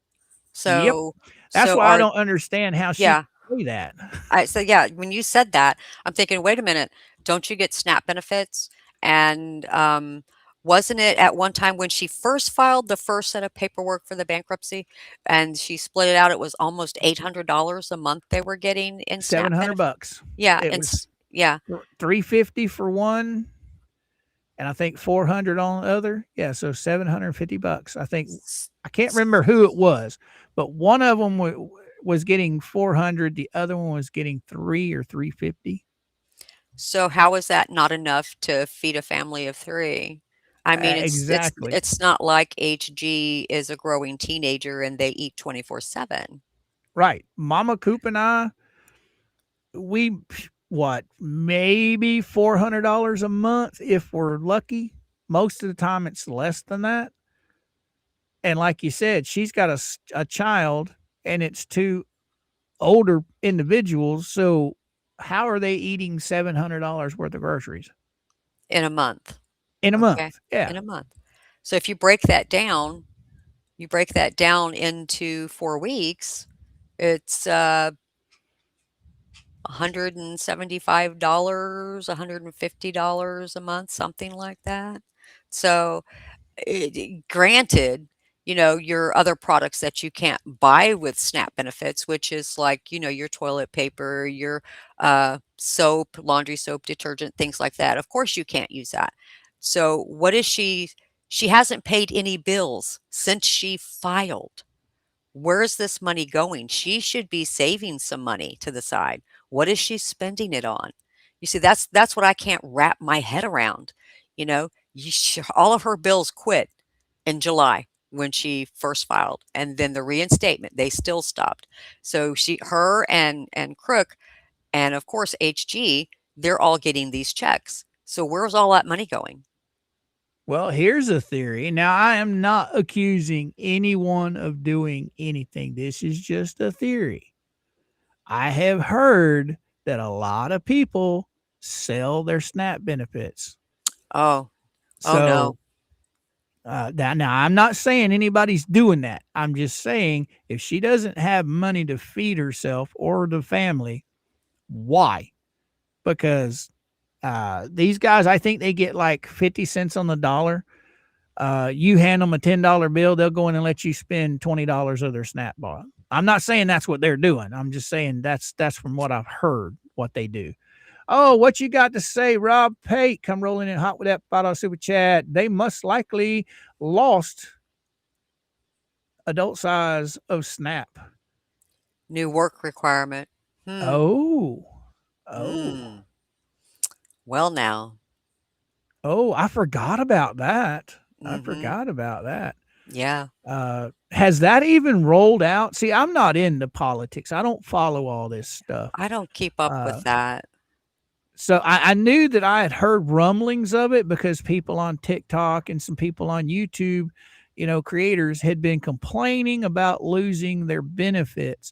So That's so why I are don't understand how she yeah. can say that. Yeah, when you said that, I'm thinking, "Wait a minute, don't you get SNAP benefits?" And, wasn't it at one time when she first filed the first set of paperwork for the bankruptcy and she split it out, it was almost $800 a month they were getting in SNAP 700 benefit. bucks. Yeah, It and was yeah. 350 for one and I think 400 on the other. Yeah, so 750 bucks. I think S I can't s remember who it was, but one of them was getting 400, the other one was getting 3 or 350. So how is that not enough to feed a family of 3? I mean, Exactly. it's not like HG is a growing teenager and they eat 24/7. Right. Mama Coop and I, we what, maybe $400 a month if we're lucky. Most of the time it's less than that. And like you said, she's got a child and it's two older individuals. So how are they eating $700 worth of groceries In a month, in a okay? month? Yeah. In a month. So if you break that down into 4 weeks, it's, $175, $150 a month, something like that. So granted, your other products that you can't buy with SNAP benefits, which is like, your toilet paper, your soap, laundry soap, detergent, things like that. Of course, you can't use that. So, what is she hasn't paid any bills since she filed. Where's this money going? She should be saving some money to the side. What is she spending it on? You see, that's what I can't wrap my head around. All of her bills quit in July when she first filed, and then the reinstatement, they still stopped. So her and Crook, and of course HG, they're all getting these checks. So where's all that money going? Well, here's a theory. Now, I am not accusing anyone of doing anything. This is just a theory. I have heard that a lot of people sell their SNAP benefits. Oh, oh So no. now I'm not saying anybody's doing that. I'm just saying if she doesn't have money to feed herself or the family, why? Because these guys, I think they get like 50 cents on the dollar. You hand them a $10 bill, they'll go in and let you spend $20 of their SNAP bar. I'm not saying that's what they're doing. I'm just saying that's from what I've heard what they do. Oh, what you got to say, Rob Pate? Come rolling in hot with that $5 super chat. They must likely lost adult size of snap? New work requirement. Hmm. Oh, oh, Mm. Well, now. oh! I forgot about that. I Mhm. forgot about that. Yeah. Has that even rolled out? See, I'm not into politics. I don't follow all this stuff. I don't keep up Uh, with that. so I knew that I had heard rumblings of it because people on TikTok and some people on YouTube, creators had been complaining about losing their benefits.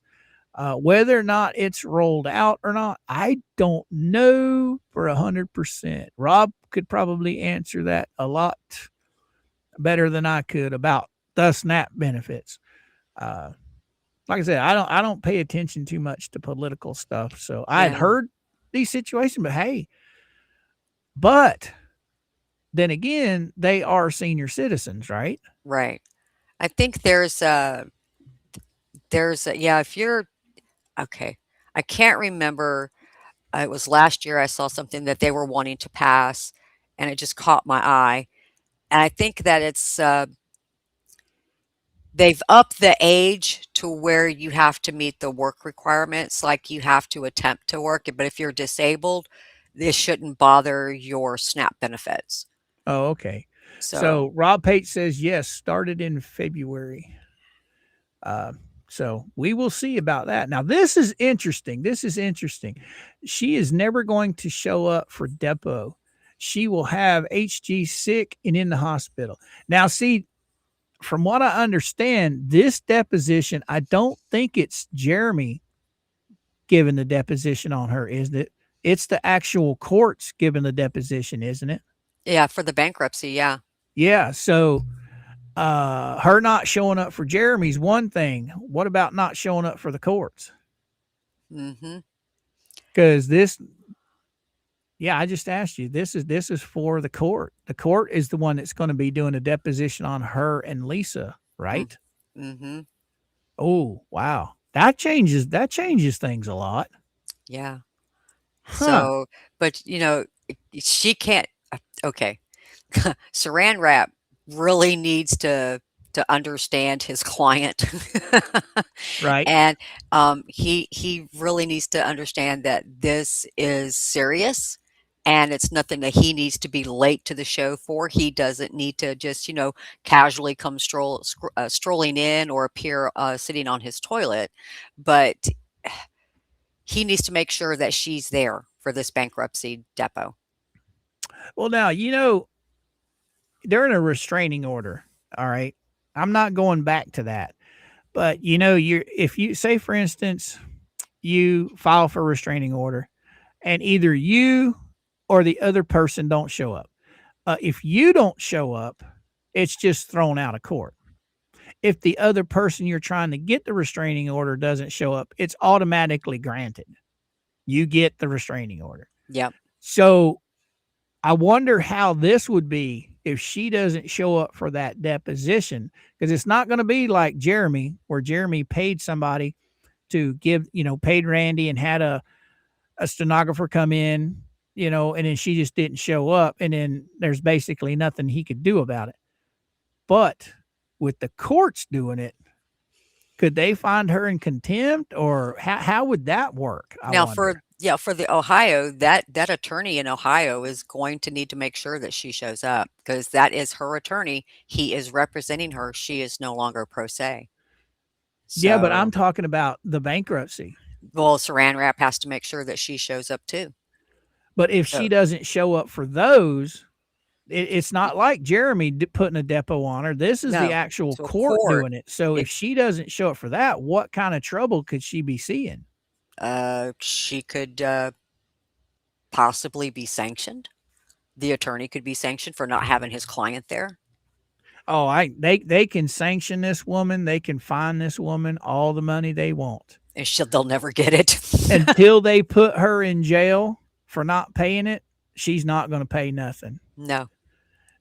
Whether or not it's rolled out or not, I don't know for 100%. Rob could probably answer that a lot better than I could about the SNAP benefits. Uh, like I said, I don't pay attention too much to political stuff. So I had Yeah. heard these situations, but hey, but then again, they are senior citizens, right? Right. I think there's a yeah, if you're okay. I can't remember. It was last year I saw something that they were wanting to pass, and it just caught my eye. And I think that they've upped the age to where you have to meet the work requirements, like you have to attempt to work, but if you're disabled, this shouldn't bother your SNAP benefits. Oh, okay. So, So Rob Pate says yes, started in February. Uh, so we will see about that. Now, this is interesting. This is interesting. She is never going to show up for depot. She will have HG sick and in the hospital. Now, see, from what I understand, this deposition, I don't think it's Jeremy giving the deposition on her, isn't it? It's the actual courts giving the deposition, isn't it? yeah, for the bankruptcy, yeah. Yeah. So her not showing up for Jeremy's one thing. What about not showing up for the courts? Mhm. Because this, yeah, I just asked you. This is for the court. The court is the one that's going to be doing a deposition on her and Lisa, Mm. right? Mhm. Oh, wow. That changes things a lot. Yeah. Huh. So, but, she can't okay. Saran Wrap really needs to understand his client. Right. And, he really needs to understand that this is serious, and it's nothing that he needs to be late to the show for. He doesn't need to just, casually come strolling in or appear, sitting on his toilet, but he needs to make sure that she's there for this bankruptcy depot. Well, now, they're in a restraining order. All right. I'm not going back to that. But you're if you say for instance, you file for restraining order and either you or the other person don't show up. If you don't show up, it's just thrown out of court. If the other person you're trying to get the restraining order doesn't show up, it's automatically granted. You get the restraining order. Yep. So I wonder how this would be if she doesn't show up for that deposition, because it's not going to be like Jeremy, where Jeremy paid somebody to give, paid Randy and had a stenographer come in, and then she just didn't show up. And then there's basically nothing he could do about it. But with the courts doing it, could they find her in contempt or how would that work? I Now wonder. for the Ohio, that attorney in Ohio is going to need to make sure that she shows up because that is her attorney. He is representing her. She is no longer pro se. Yeah, but I'm So, talking about the bankruptcy. well, Saran Wrap has to make sure that she shows up too. But if she So, doesn't show up for those, it's not like Jeremy putting a depot on her. This is the no, actual to a court court, doing it. So if if she doesn't show up for that, what kind of trouble could she be seeing? she could possibly be sanctioned. The attorney could be sanctioned for not having his client there, Oh, they can sanction this woman. They can fine this woman all the money they want and they'll never get it. until they put her in jail for not paying it. She's not going to pay nothing. No,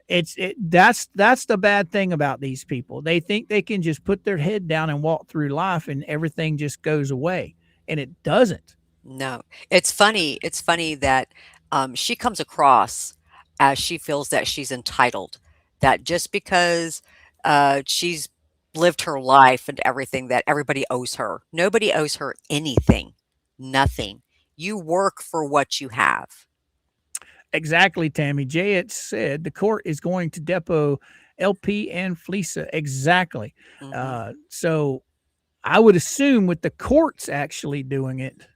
That's the bad thing about these people. They think they can just put their head down and walk through life and everything just goes away, and it doesn't. no. It's funny. It's funny that she comes across as she feels that she's entitled. That just because she's lived her life and everything that everybody owes her. Nobody owes her anything. Nothing. You work for what you have. Exactly, Tammy. Jay had said the court is going to depot LP and Fleesa. Exactly. Mhm. So I would assume with the courts actually doing it,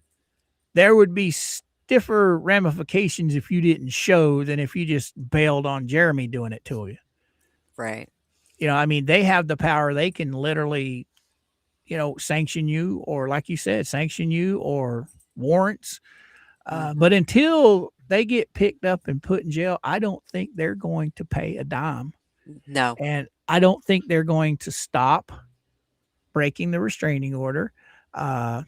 there would be stiffer ramifications if you didn't show than if you just bailed on Jeremy doing it to you. Right. You know, I mean, they have the power. They can literally, you know, sanction you or, like you said, sanction you or warrants. Mhm. But until they get picked up and put in jail, I don't think they're going to pay a dime. No. And I don't think they're going to stop breaking the restraining order. Uh,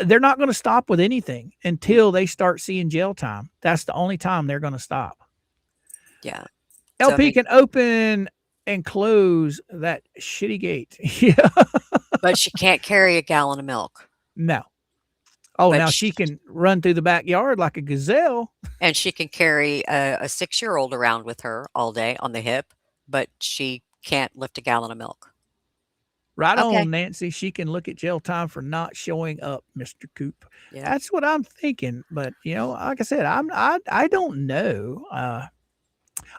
they're not going to stop with anything until they start seeing jail time. That's the only time they're going to stop. Yeah. So, I LP mean, can open and close that shitty gate. Yeah. but she can't carry a gallon of milk. No. Oh, But now sh she can run through the backyard like a gazelle. and she can carry a 6-year-old around with her all day on the hip, but she can't lift a gallon of milk. Right Okay. on, Nancy. She can look at jail time for not showing up, Mr. Coop. Yeah. That's what I'm thinking. But you know, like I said, I don't know.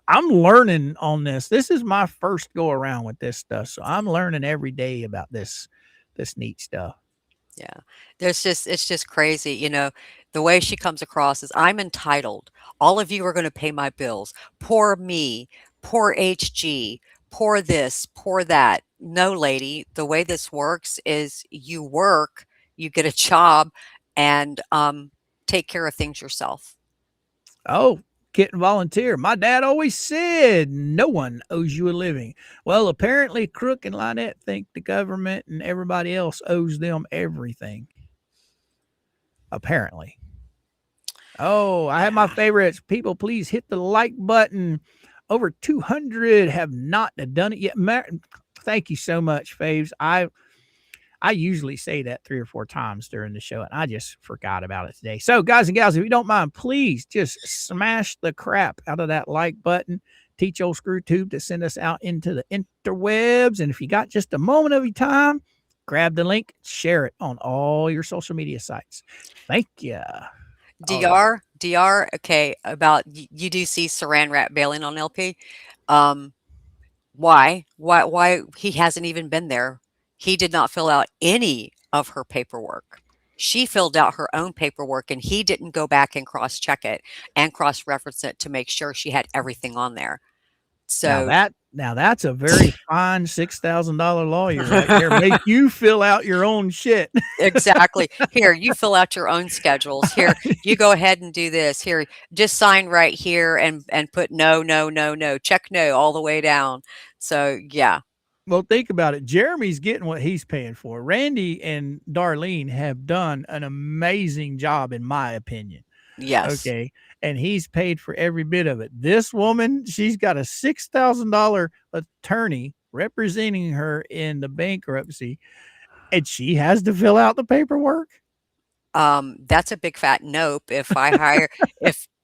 I'm learning on this. This is my first go around with this stuff, so I'm learning every day about this neat stuff. Yeah. It's just crazy, the way she comes across is, "I'm entitled. All of you are gonna pay my bills. Poor me. Poor HG. Poor this, poor that." No, lady, the way this works is you work, you get a job, and, take care of things yourself. Oh, kitten volunteer. My dad always said no one owes you a living. Well, apparently Crook and Lynette think the government and everybody else owes them everything. Apparently. Oh, I have my Yeah. favorites. People, please hit the like button. Over 200 have not done it yet. Thank you so much, Faves. I usually say that 3 or 4 times during the show, and I just forgot about it today. So, guys and gals, if you don't mind, please just smash the crap out of that like button. Teach old ScrewTube to send us out into the interwebs. And if you got just a moment of your time, grab the link, share it on all your social media sites. Thank you. All right. DR, okay, about you do see Saran Wrap bailing on LP. Um, why? Why he hasn't even been there. He did not fill out any of her paperwork. She filled out her own paperwork and he didn't go back and cross-check it and cross-reference it to make sure she had everything on there. So Now that's a very fine $6,000 lawyer right there. Make you fill out your own shit. exactly. Here, you fill out your own schedules. Here, you go ahead and do this. Here, just sign right here and put no, no, no, no, check no all the way down. So, yeah. Well, think about it. Jeremy's getting what he's paying for. Randy and Darlene have done an amazing job, in my opinion. Yes. Okay. And he's paid for every bit of it. This woman, she's got a $6,000 attorney representing her in the bankruptcy, and she has to fill out the paperwork. That's a big fat nope. If I hire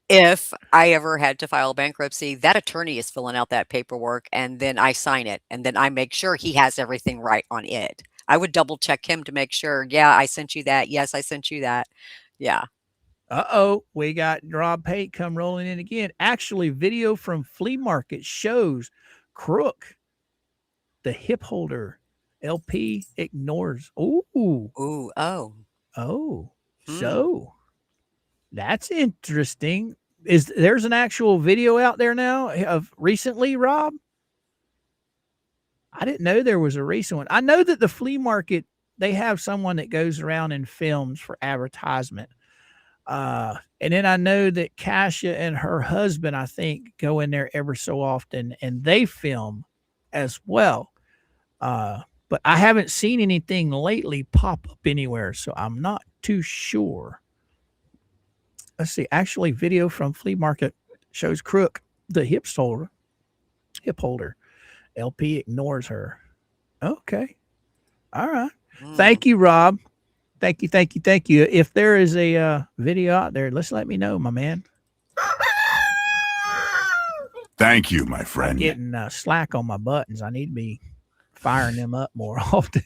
if I ever had to file bankruptcy, that attorney is filling out that paperwork and then I sign it and then I make sure he has everything right on it. I would double check him to make sure, yeah, I sent you that. Yes, I sent you that. Yeah. Uh-oh, we got Rob Pate come rolling in again. Actually, video from Flea Market shows Crook, the hip holder. LP ignores. Ooh. Ooh, oh. Oh. Hmm. So that's interesting. There's an actual video out there now of recently, Rob? I didn't know there was a recent one. I know that the flea market, they have someone that goes around and films for advertisement. And then I know that Kasia and her husband, I think, go in there ever so often and they film as well. But I haven't seen anything lately pop up anywhere, so I'm not too sure. Let's see. Actually, video from Flea Market shows Crook, the hip holder. LP ignores her. Okay. All right. Mm. Thank you, Rob. Thank you. Thank you. Thank you. If there is a video out there, let's let me know, my man. Thank you, my I'm friend. getting slack on my buttons. I need to be firing them up more often.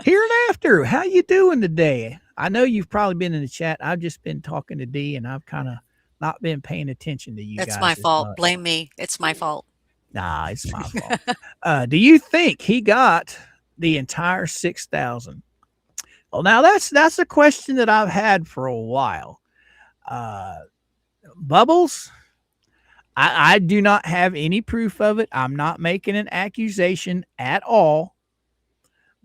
Hereinafter, how you doing today? I know you've probably been in the chat. I've just been talking to D, and I've kind of not been paying attention to you It's guys my as fault. much. Blame me. It's my fault. Nah, it's my fault. Do you think he got the entire 6,000? Well, now that's a question that I've had for a while. Bubbles, I do not have any proof of it. I'm not making an accusation at all.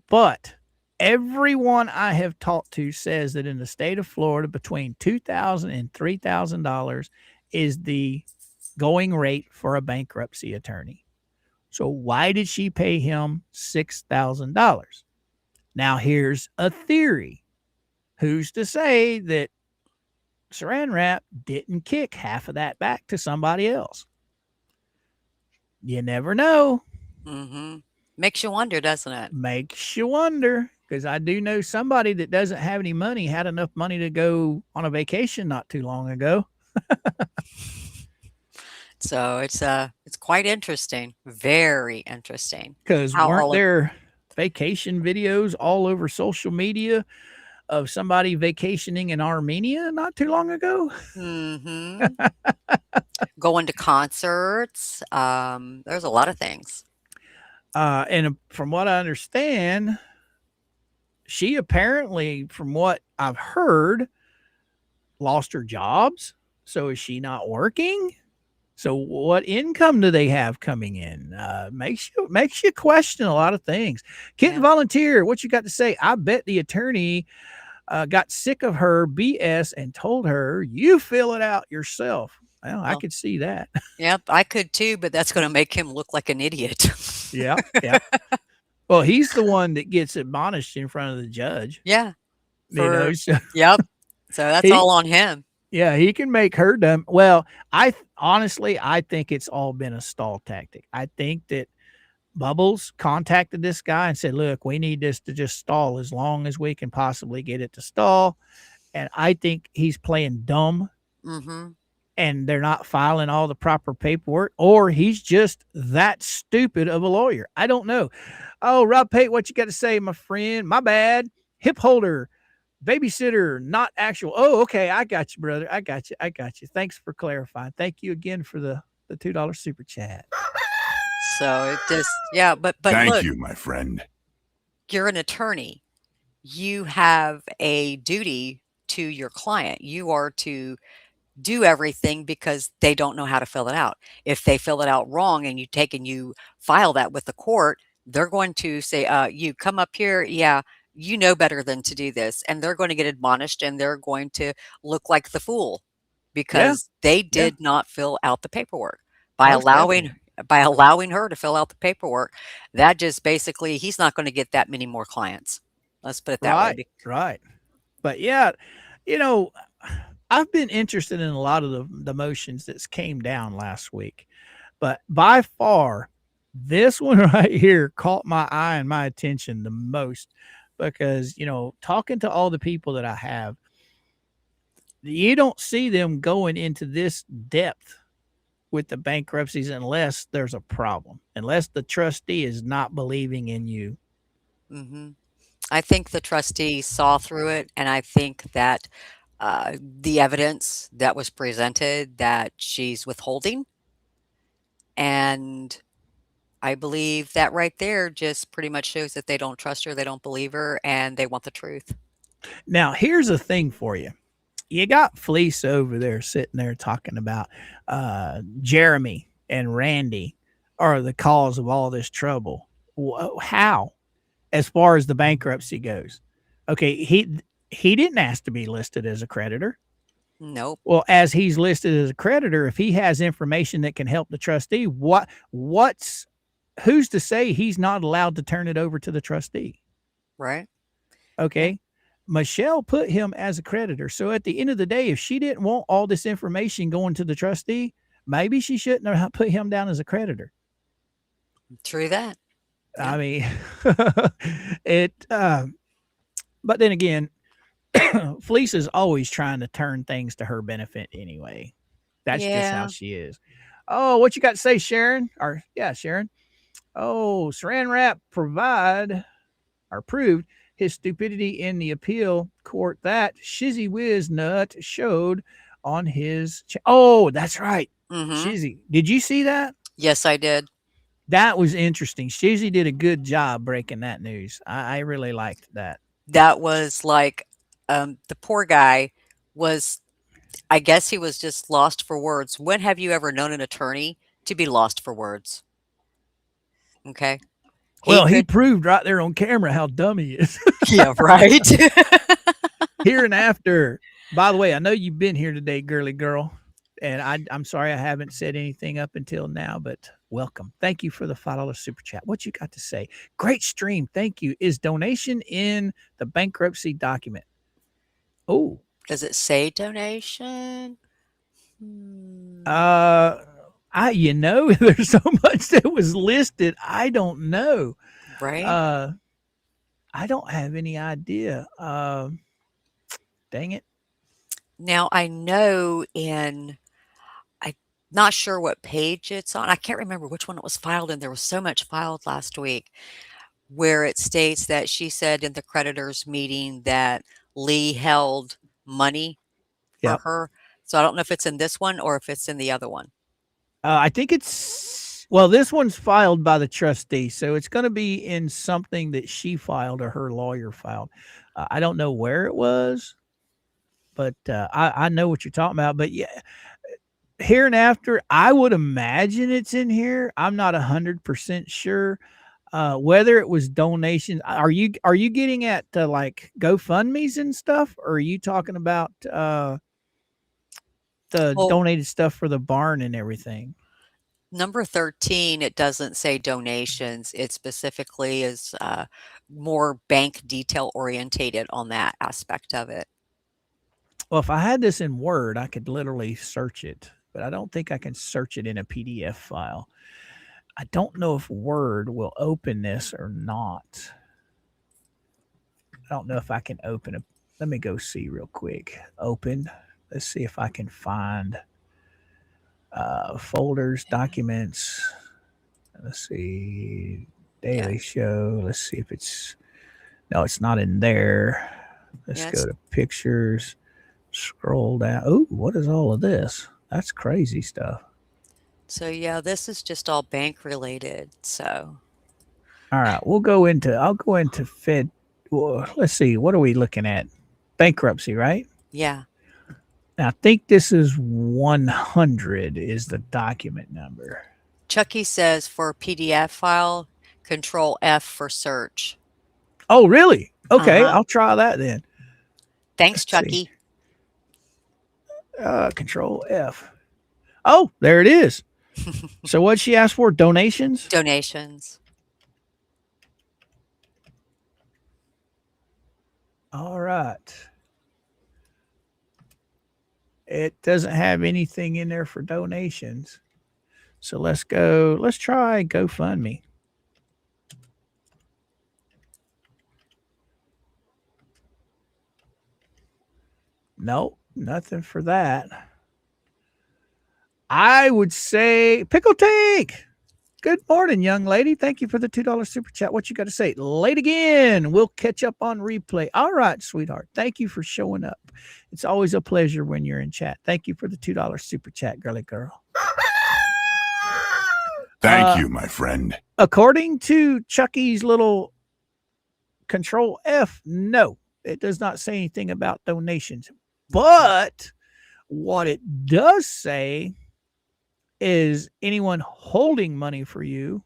But everyone I have talked to says that in the state of Florida, between $2,000 and $3,000 is the going rate for a bankruptcy attorney. So why did she pay him $6,000? Now here's a theory. Who's to say that Saran Wrap didn't kick half of that back to somebody else? You never know. Mm-hmm. Makes you wonder, doesn't it? Makes you wonder, because I do know somebody that doesn't have any money had enough money to go on a vacation not too long ago. So it's quite interesting. Very interesting. Because How weren't all of there vacation videos all over social media of somebody vacationing in Armenia not too long ago? mm-hmm. Going to concerts. There's a lot of things. And from what I understand, she apparently, from what I've heard, lost her jobs. So is she not working? So what income do they have coming in? Makes you question a lot of things. Kitten Yeah. Volunteer, what you got to say? I bet the attorney got sick of her BS and told her, you fill it out yourself. Well, I Well, could see that. yep, I could too, but that's going to make him look like an idiot. Yeah. Yeah. Well, he's the one that gets admonished in front of the judge. Yeah. You know, For so yep. So that's he, all on him. yeah, he can make her dumb. Well, honestly, I think it's all been a stall tactic. I think that Bubbles contacted this guy and said, look, we need this to just stall as long as we can possibly get it to stall. And I think he's playing dumb. Mm-hmm. And they're not filing all the proper paperwork, or he's just that stupid of a lawyer. I don't know. Oh, Rob Pate, what you got to say, my friend? My bad. Hip holder, babysitter, not actual. Oh, okay. I got you, brother. I got you. Thanks for clarifying. Thank you again for the $2 super chat. So it just, yeah, but Thank look, you, my friend. you're an attorney. You have a duty to your client. You are to do everything because they don't know how to fill it out. If they fill it out wrong and you file that with the court, they're going to say, you come up here. Yeah, you know better than to do this. And they're going to get admonished and they're going to look like the fool because they did not fill out the paperwork by Most allowing definitely. by allowing her to fill out the paperwork. That just basically, he's not going to get that many more clients. Let's put it that way. Right. But yeah, you know, I've been interested in a lot of the motions that came down last week, but by far, this one right here caught my eye and my attention the most because, you know, talking to all the people that I have, you don't see them going into this depth with the bankruptcies unless there's a problem, unless the trustee is not believing in you. Mm-hmm. I think the trustee saw through it, and I think that the evidence that was presented that she's withholding, and I believe that right there just pretty much shows that they don't trust her, they don't believe her, and they want the truth. Now, here's a thing for you. You got Fleece over there sitting there talking about Jeremy and Randy are the cause of all this trouble. How? As far as the bankruptcy goes. Okay, he didn't ask to be listed as a creditor. Nope. Well, as he's listed as a creditor, if he has information that can help the trustee, who's to say he's not allowed to turn it over to the trustee? Right. Okay. Yeah. Michelle put him as a creditor. So at the end of the day, if she didn't want all this information going to the trustee, maybe she shouldn't have put him down as a creditor. True that. Yeah. I mean, but then again, Fleece is always trying to turn things to her benefit anyway. That's just how she is. Oh, what you got to say, Sharon? Sharon. Oh, Saran Wrap proved his stupidity in the appeal court that Shizzy Whiz Nut showed on his. Oh, that's right. Mhm. Shizzy. Did you see that? Yes, I did. That was interesting. Shizzy did a good job breaking that news. I really liked that. That was like, the poor guy was I guess he was just lost for words. When have you ever known an attorney to be lost for words? Okay. He Well, he could proved right there on camera how dumb he is. Yeah, right? Here and after. By the way, I know you've been here today, girly girl. And I'm sorry I haven't said anything up until now, but welcome. Thank you for the $5 super chat. What you got to say? Great stream. Thank you. Is donation in the bankruptcy document? Oh, Does it say donation? Hmm, there's so much that was listed. I don't know. right? Uh, I don't have any idea. Dang it. Now I know I'm not sure what page it's on. I can't remember which one it was filed in. There was so much filed last week where it states that she said in the creditors meeting that Lee held money for Yep. her. So I don't know if it's in this one or if it's in the other one. I think well, this one's filed by the trustee, so it's going to be in something that she filed or her lawyer filed. I don't know where it was, but I know what you're talking about. But yeah, here and after, I would imagine it's in here. I'm not 100% sure whether it was donations. Are you getting at like GoFundMe's and stuff, or are you talking about the Well, donated stuff for the barn and everything? number 13, it doesn't say donations. It specifically is more bank detail orientated on that aspect of it. Well, if I had this in Word, I could literally search it, but I don't think I can search it in a PDF file. I don't know if Word will open this or not. I don't know if I can open it. Let me go see real quick. Open. Let's see if I can find folders, documents. Let's see. Yeah. Daily show. Let's see if it's. No, it's not in there. Let's Yeah, go to pictures. Scroll down. Oh, what is all of this? That's crazy stuff. so yeah, this is just all bank related. So All right, I'll go into Fed. Well, let's see. What are we looking at? Bankruptcy, right? yeah. Now, I think this is 100 is the document number. Chucky says for PDF file, control F for search. Oh, really? Okay, Uh-huh. I'll try that then. Thanks, Let's see. Chucky. Control F. Oh, there it is. So what she asked for? Donations? Donations. All right. It doesn't have anything in there for donations. So let's try GoFundMe. Nope, nothing for that. I would say Pickle Tank. Good morning, young lady. Thank you for the $2 super chat. What you got to say? Late again. We'll catch up on replay. All right, sweetheart. Thank you for showing up. It's always a pleasure when you're in chat. Thank you for the $2 super chat, girly girl. Thank you, my friend. According to Chucky's little control F, no, it does not say anything about donations. But what it does say is anyone holding money for you.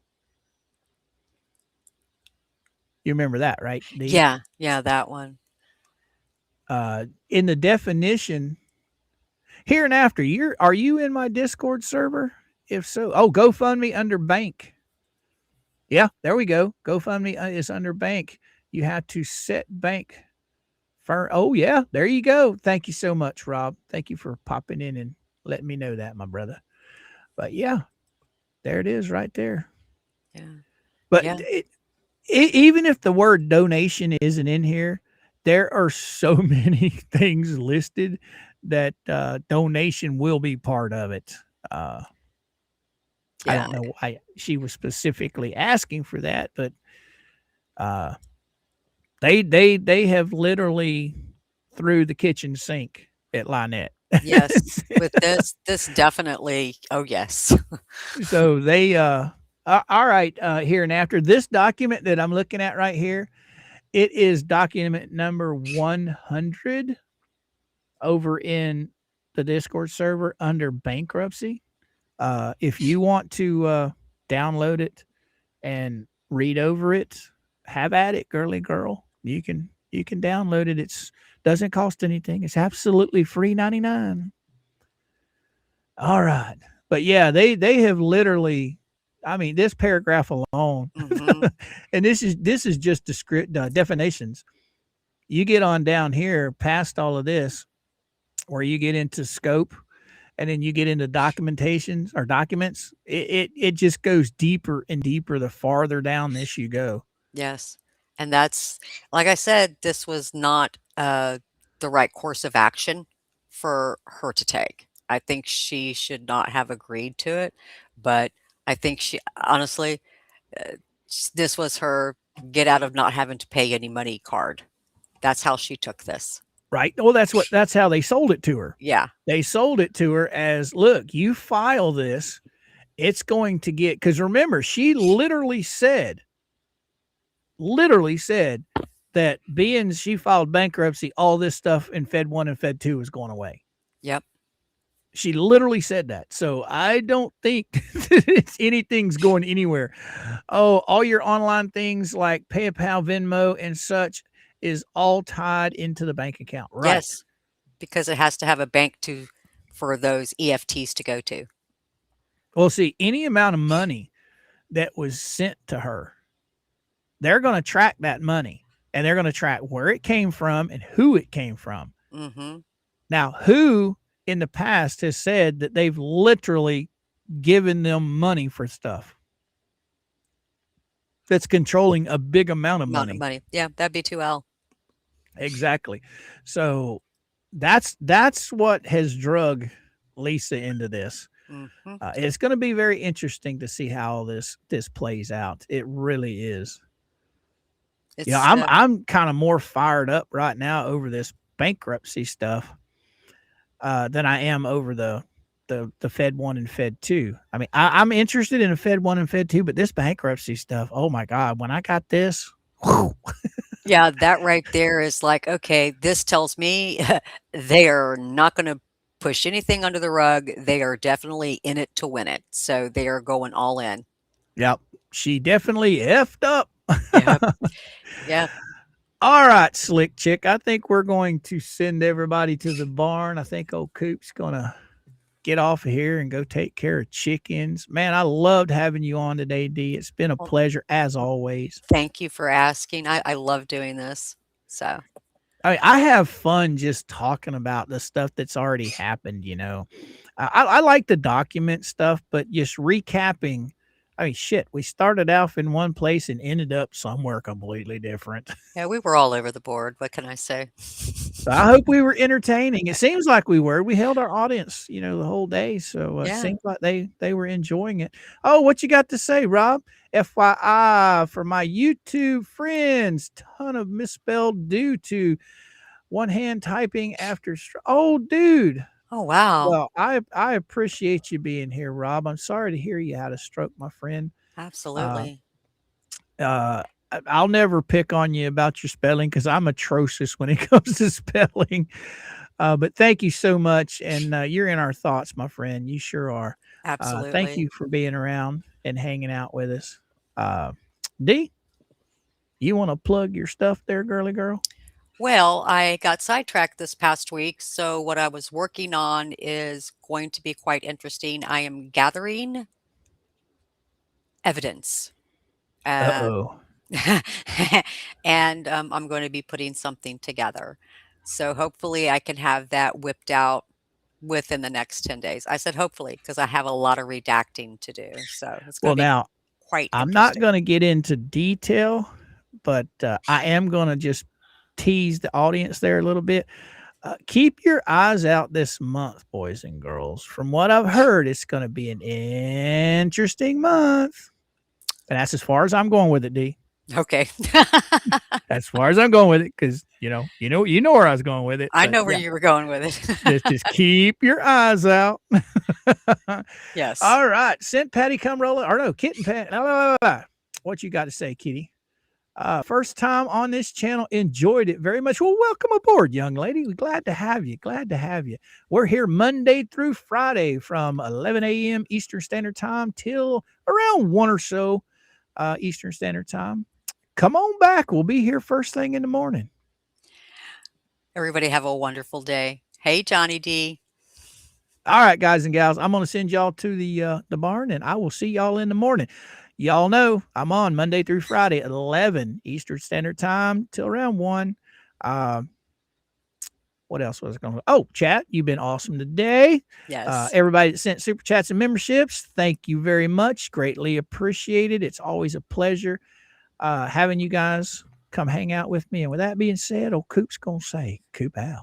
You remember that, right? D? Yeah, that one. In the definition, here and after, are you in my Discord server? If so, GoFundMe under bank. Yeah, there we go. GoFundMe is under bank. You have to set bank. Oh, yeah, there you go. Thank you so much, Rob. Thank you for popping in and letting me know that, my brother. But yeah, there it is right there. Yeah. But Yeah. even if the word donation isn't in here, there are so many things listed that donation will be part of it. I Yeah. don't know why she was specifically asking for that, but uh, they have literally threw the kitchen sink at Lynette. Yes. With this definitely, oh yes. So they all right, here and after this document that I'm looking at right here, it is document number 100 over in the Discord server under bankruptcy. If you want to download it and read over it, have at it, girly girl. You can download it. It's doesn't cost anything. It's absolutely free 99. All right. But yeah, they have literally, I mean, this paragraph alone, Hmm. and this is just definitions. You get on down here past all of this, where you get into scope, and then you get into documentations or documents. It just goes deeper and deeper the farther down this you go. Yes. And that's, like I said, this was not the right course of action for her to take. I think she should not have agreed to it, but I think she honestly, uh, this was her get out of not having to pay any money card. That's how she took this. Right. Well, that's how they sold it to her. Yeah. They sold it to her as, look, you file this, it's going to get, because remember, she literally said that being she filed bankruptcy, all this stuff in Fed 1 and Fed 2 is going away. Yep. She literally said that. So I don't think anything's going anywhere. Oh, all your online things like PayPal, Venmo, and such is all tied into the bank account. Right. Yes, because it has to have a bank to for those EFTs to go to. Well, see, any amount of money that was sent to her, they're going to track that money, and they're going to track where it came from and who it came from. Mm-hmm. Now, who in the past has said that they've literally given them money for stuff that's controlling a big amount of Amount of money? money. Yeah, that'd be 2L. Exactly. So that's what has drug Lisa into this. Mm-hmm. It's going to be very interesting to see how this plays out. It really is. It's I'm kind of more fired up right now over this bankruptcy stuff than I am over the Fed 1 and Fed 2. I mean, I'm interested in the Fed 1 and Fed 2, but this bankruptcy stuff, oh my God, when I got this, whew, yeah, that right there is like, okay, this tells me they are not going to push anything under the rug. They are definitely in it to win it. So they are going all in. yep, she definitely effed up. Yep. Yep. All right, slick chick. I think we're going to send everybody to the barn. I think old Coop's going to get off of here and go take care of chickens. Man, I loved having you on today, D. It's been a Well, pleasure as always. thank you for asking. I love doing this. So, I mean, I have fun just talking about the stuff that's already happened, you know. I like the document stuff, but just recapping. I mean, shit, we started off in one place and ended up somewhere completely different. yeah, we were all over the board. What can I say? So I hope we were entertaining. It seems like we were. We held our audience, you know, the whole day. So it Yeah. seems like they were enjoying it. Oh, what you got to say, Rob? FYI for my YouTube friends, ton of misspelled due to one hand typing after. Oh, dude. Oh, wow. Well, I appreciate you being here, Rob. I'm sorry to hear you had a stroke, my friend. Absolutely. I'll never pick on you about your spelling because I'm atrocious when it comes to spelling. But thank you so much. And you're in our thoughts, my friend. You sure are. Thank Absolutely. you for being around and hanging out with us. D, you want to plug your stuff there, girly girl? Well, I got sidetracked this past week, so what I was working on is going to be quite interesting. I am gathering evidence. Uh-oh. And I'm going to be putting something together. So hopefully I can have that whipped out within the next 10 days. I said hopefully because I have a lot of redacting to do. So it's going Well, to be now, quite I'm not interesting. going to get into detail, but I am going to just tease the audience there a little bit. Keep your eyes out this month, boys and girls. From what I've heard, it's going to be an interesting month. And that's as far as I'm going with it, D. Okay. As far as I'm going with it, because you know where I was going with it. I know where you were going with it. just keep your eyes out. Yes. All right. Sent Patty come rolling. Or no, Kitten Pat. What you got to say, Kitty? First time on this channel. Enjoyed it very much. Well, welcome aboard, young lady. We're glad to have you. Glad to have you. We're here Monday through Friday from 11 a.m. Eastern Standard Time till around 1 or so Eastern Standard Time. Come on back. We'll be here first thing in the morning. Everybody have a wonderful day. Hey, Johnny D. All right, guys and gals, I'm going to send y'all to the barn, and I will see y'all in the morning. Y'all know I'm on Monday through Friday at 11 Eastern Standard Time till around 1. What else was I going to? Oh, chat, you've been awesome today. Yes. Everybody that sent super chats and memberships, thank you very much. Greatly appreciated. It's always a pleasure having you guys come hang out with me. And with that being said, old Coop's going to say, Coop out.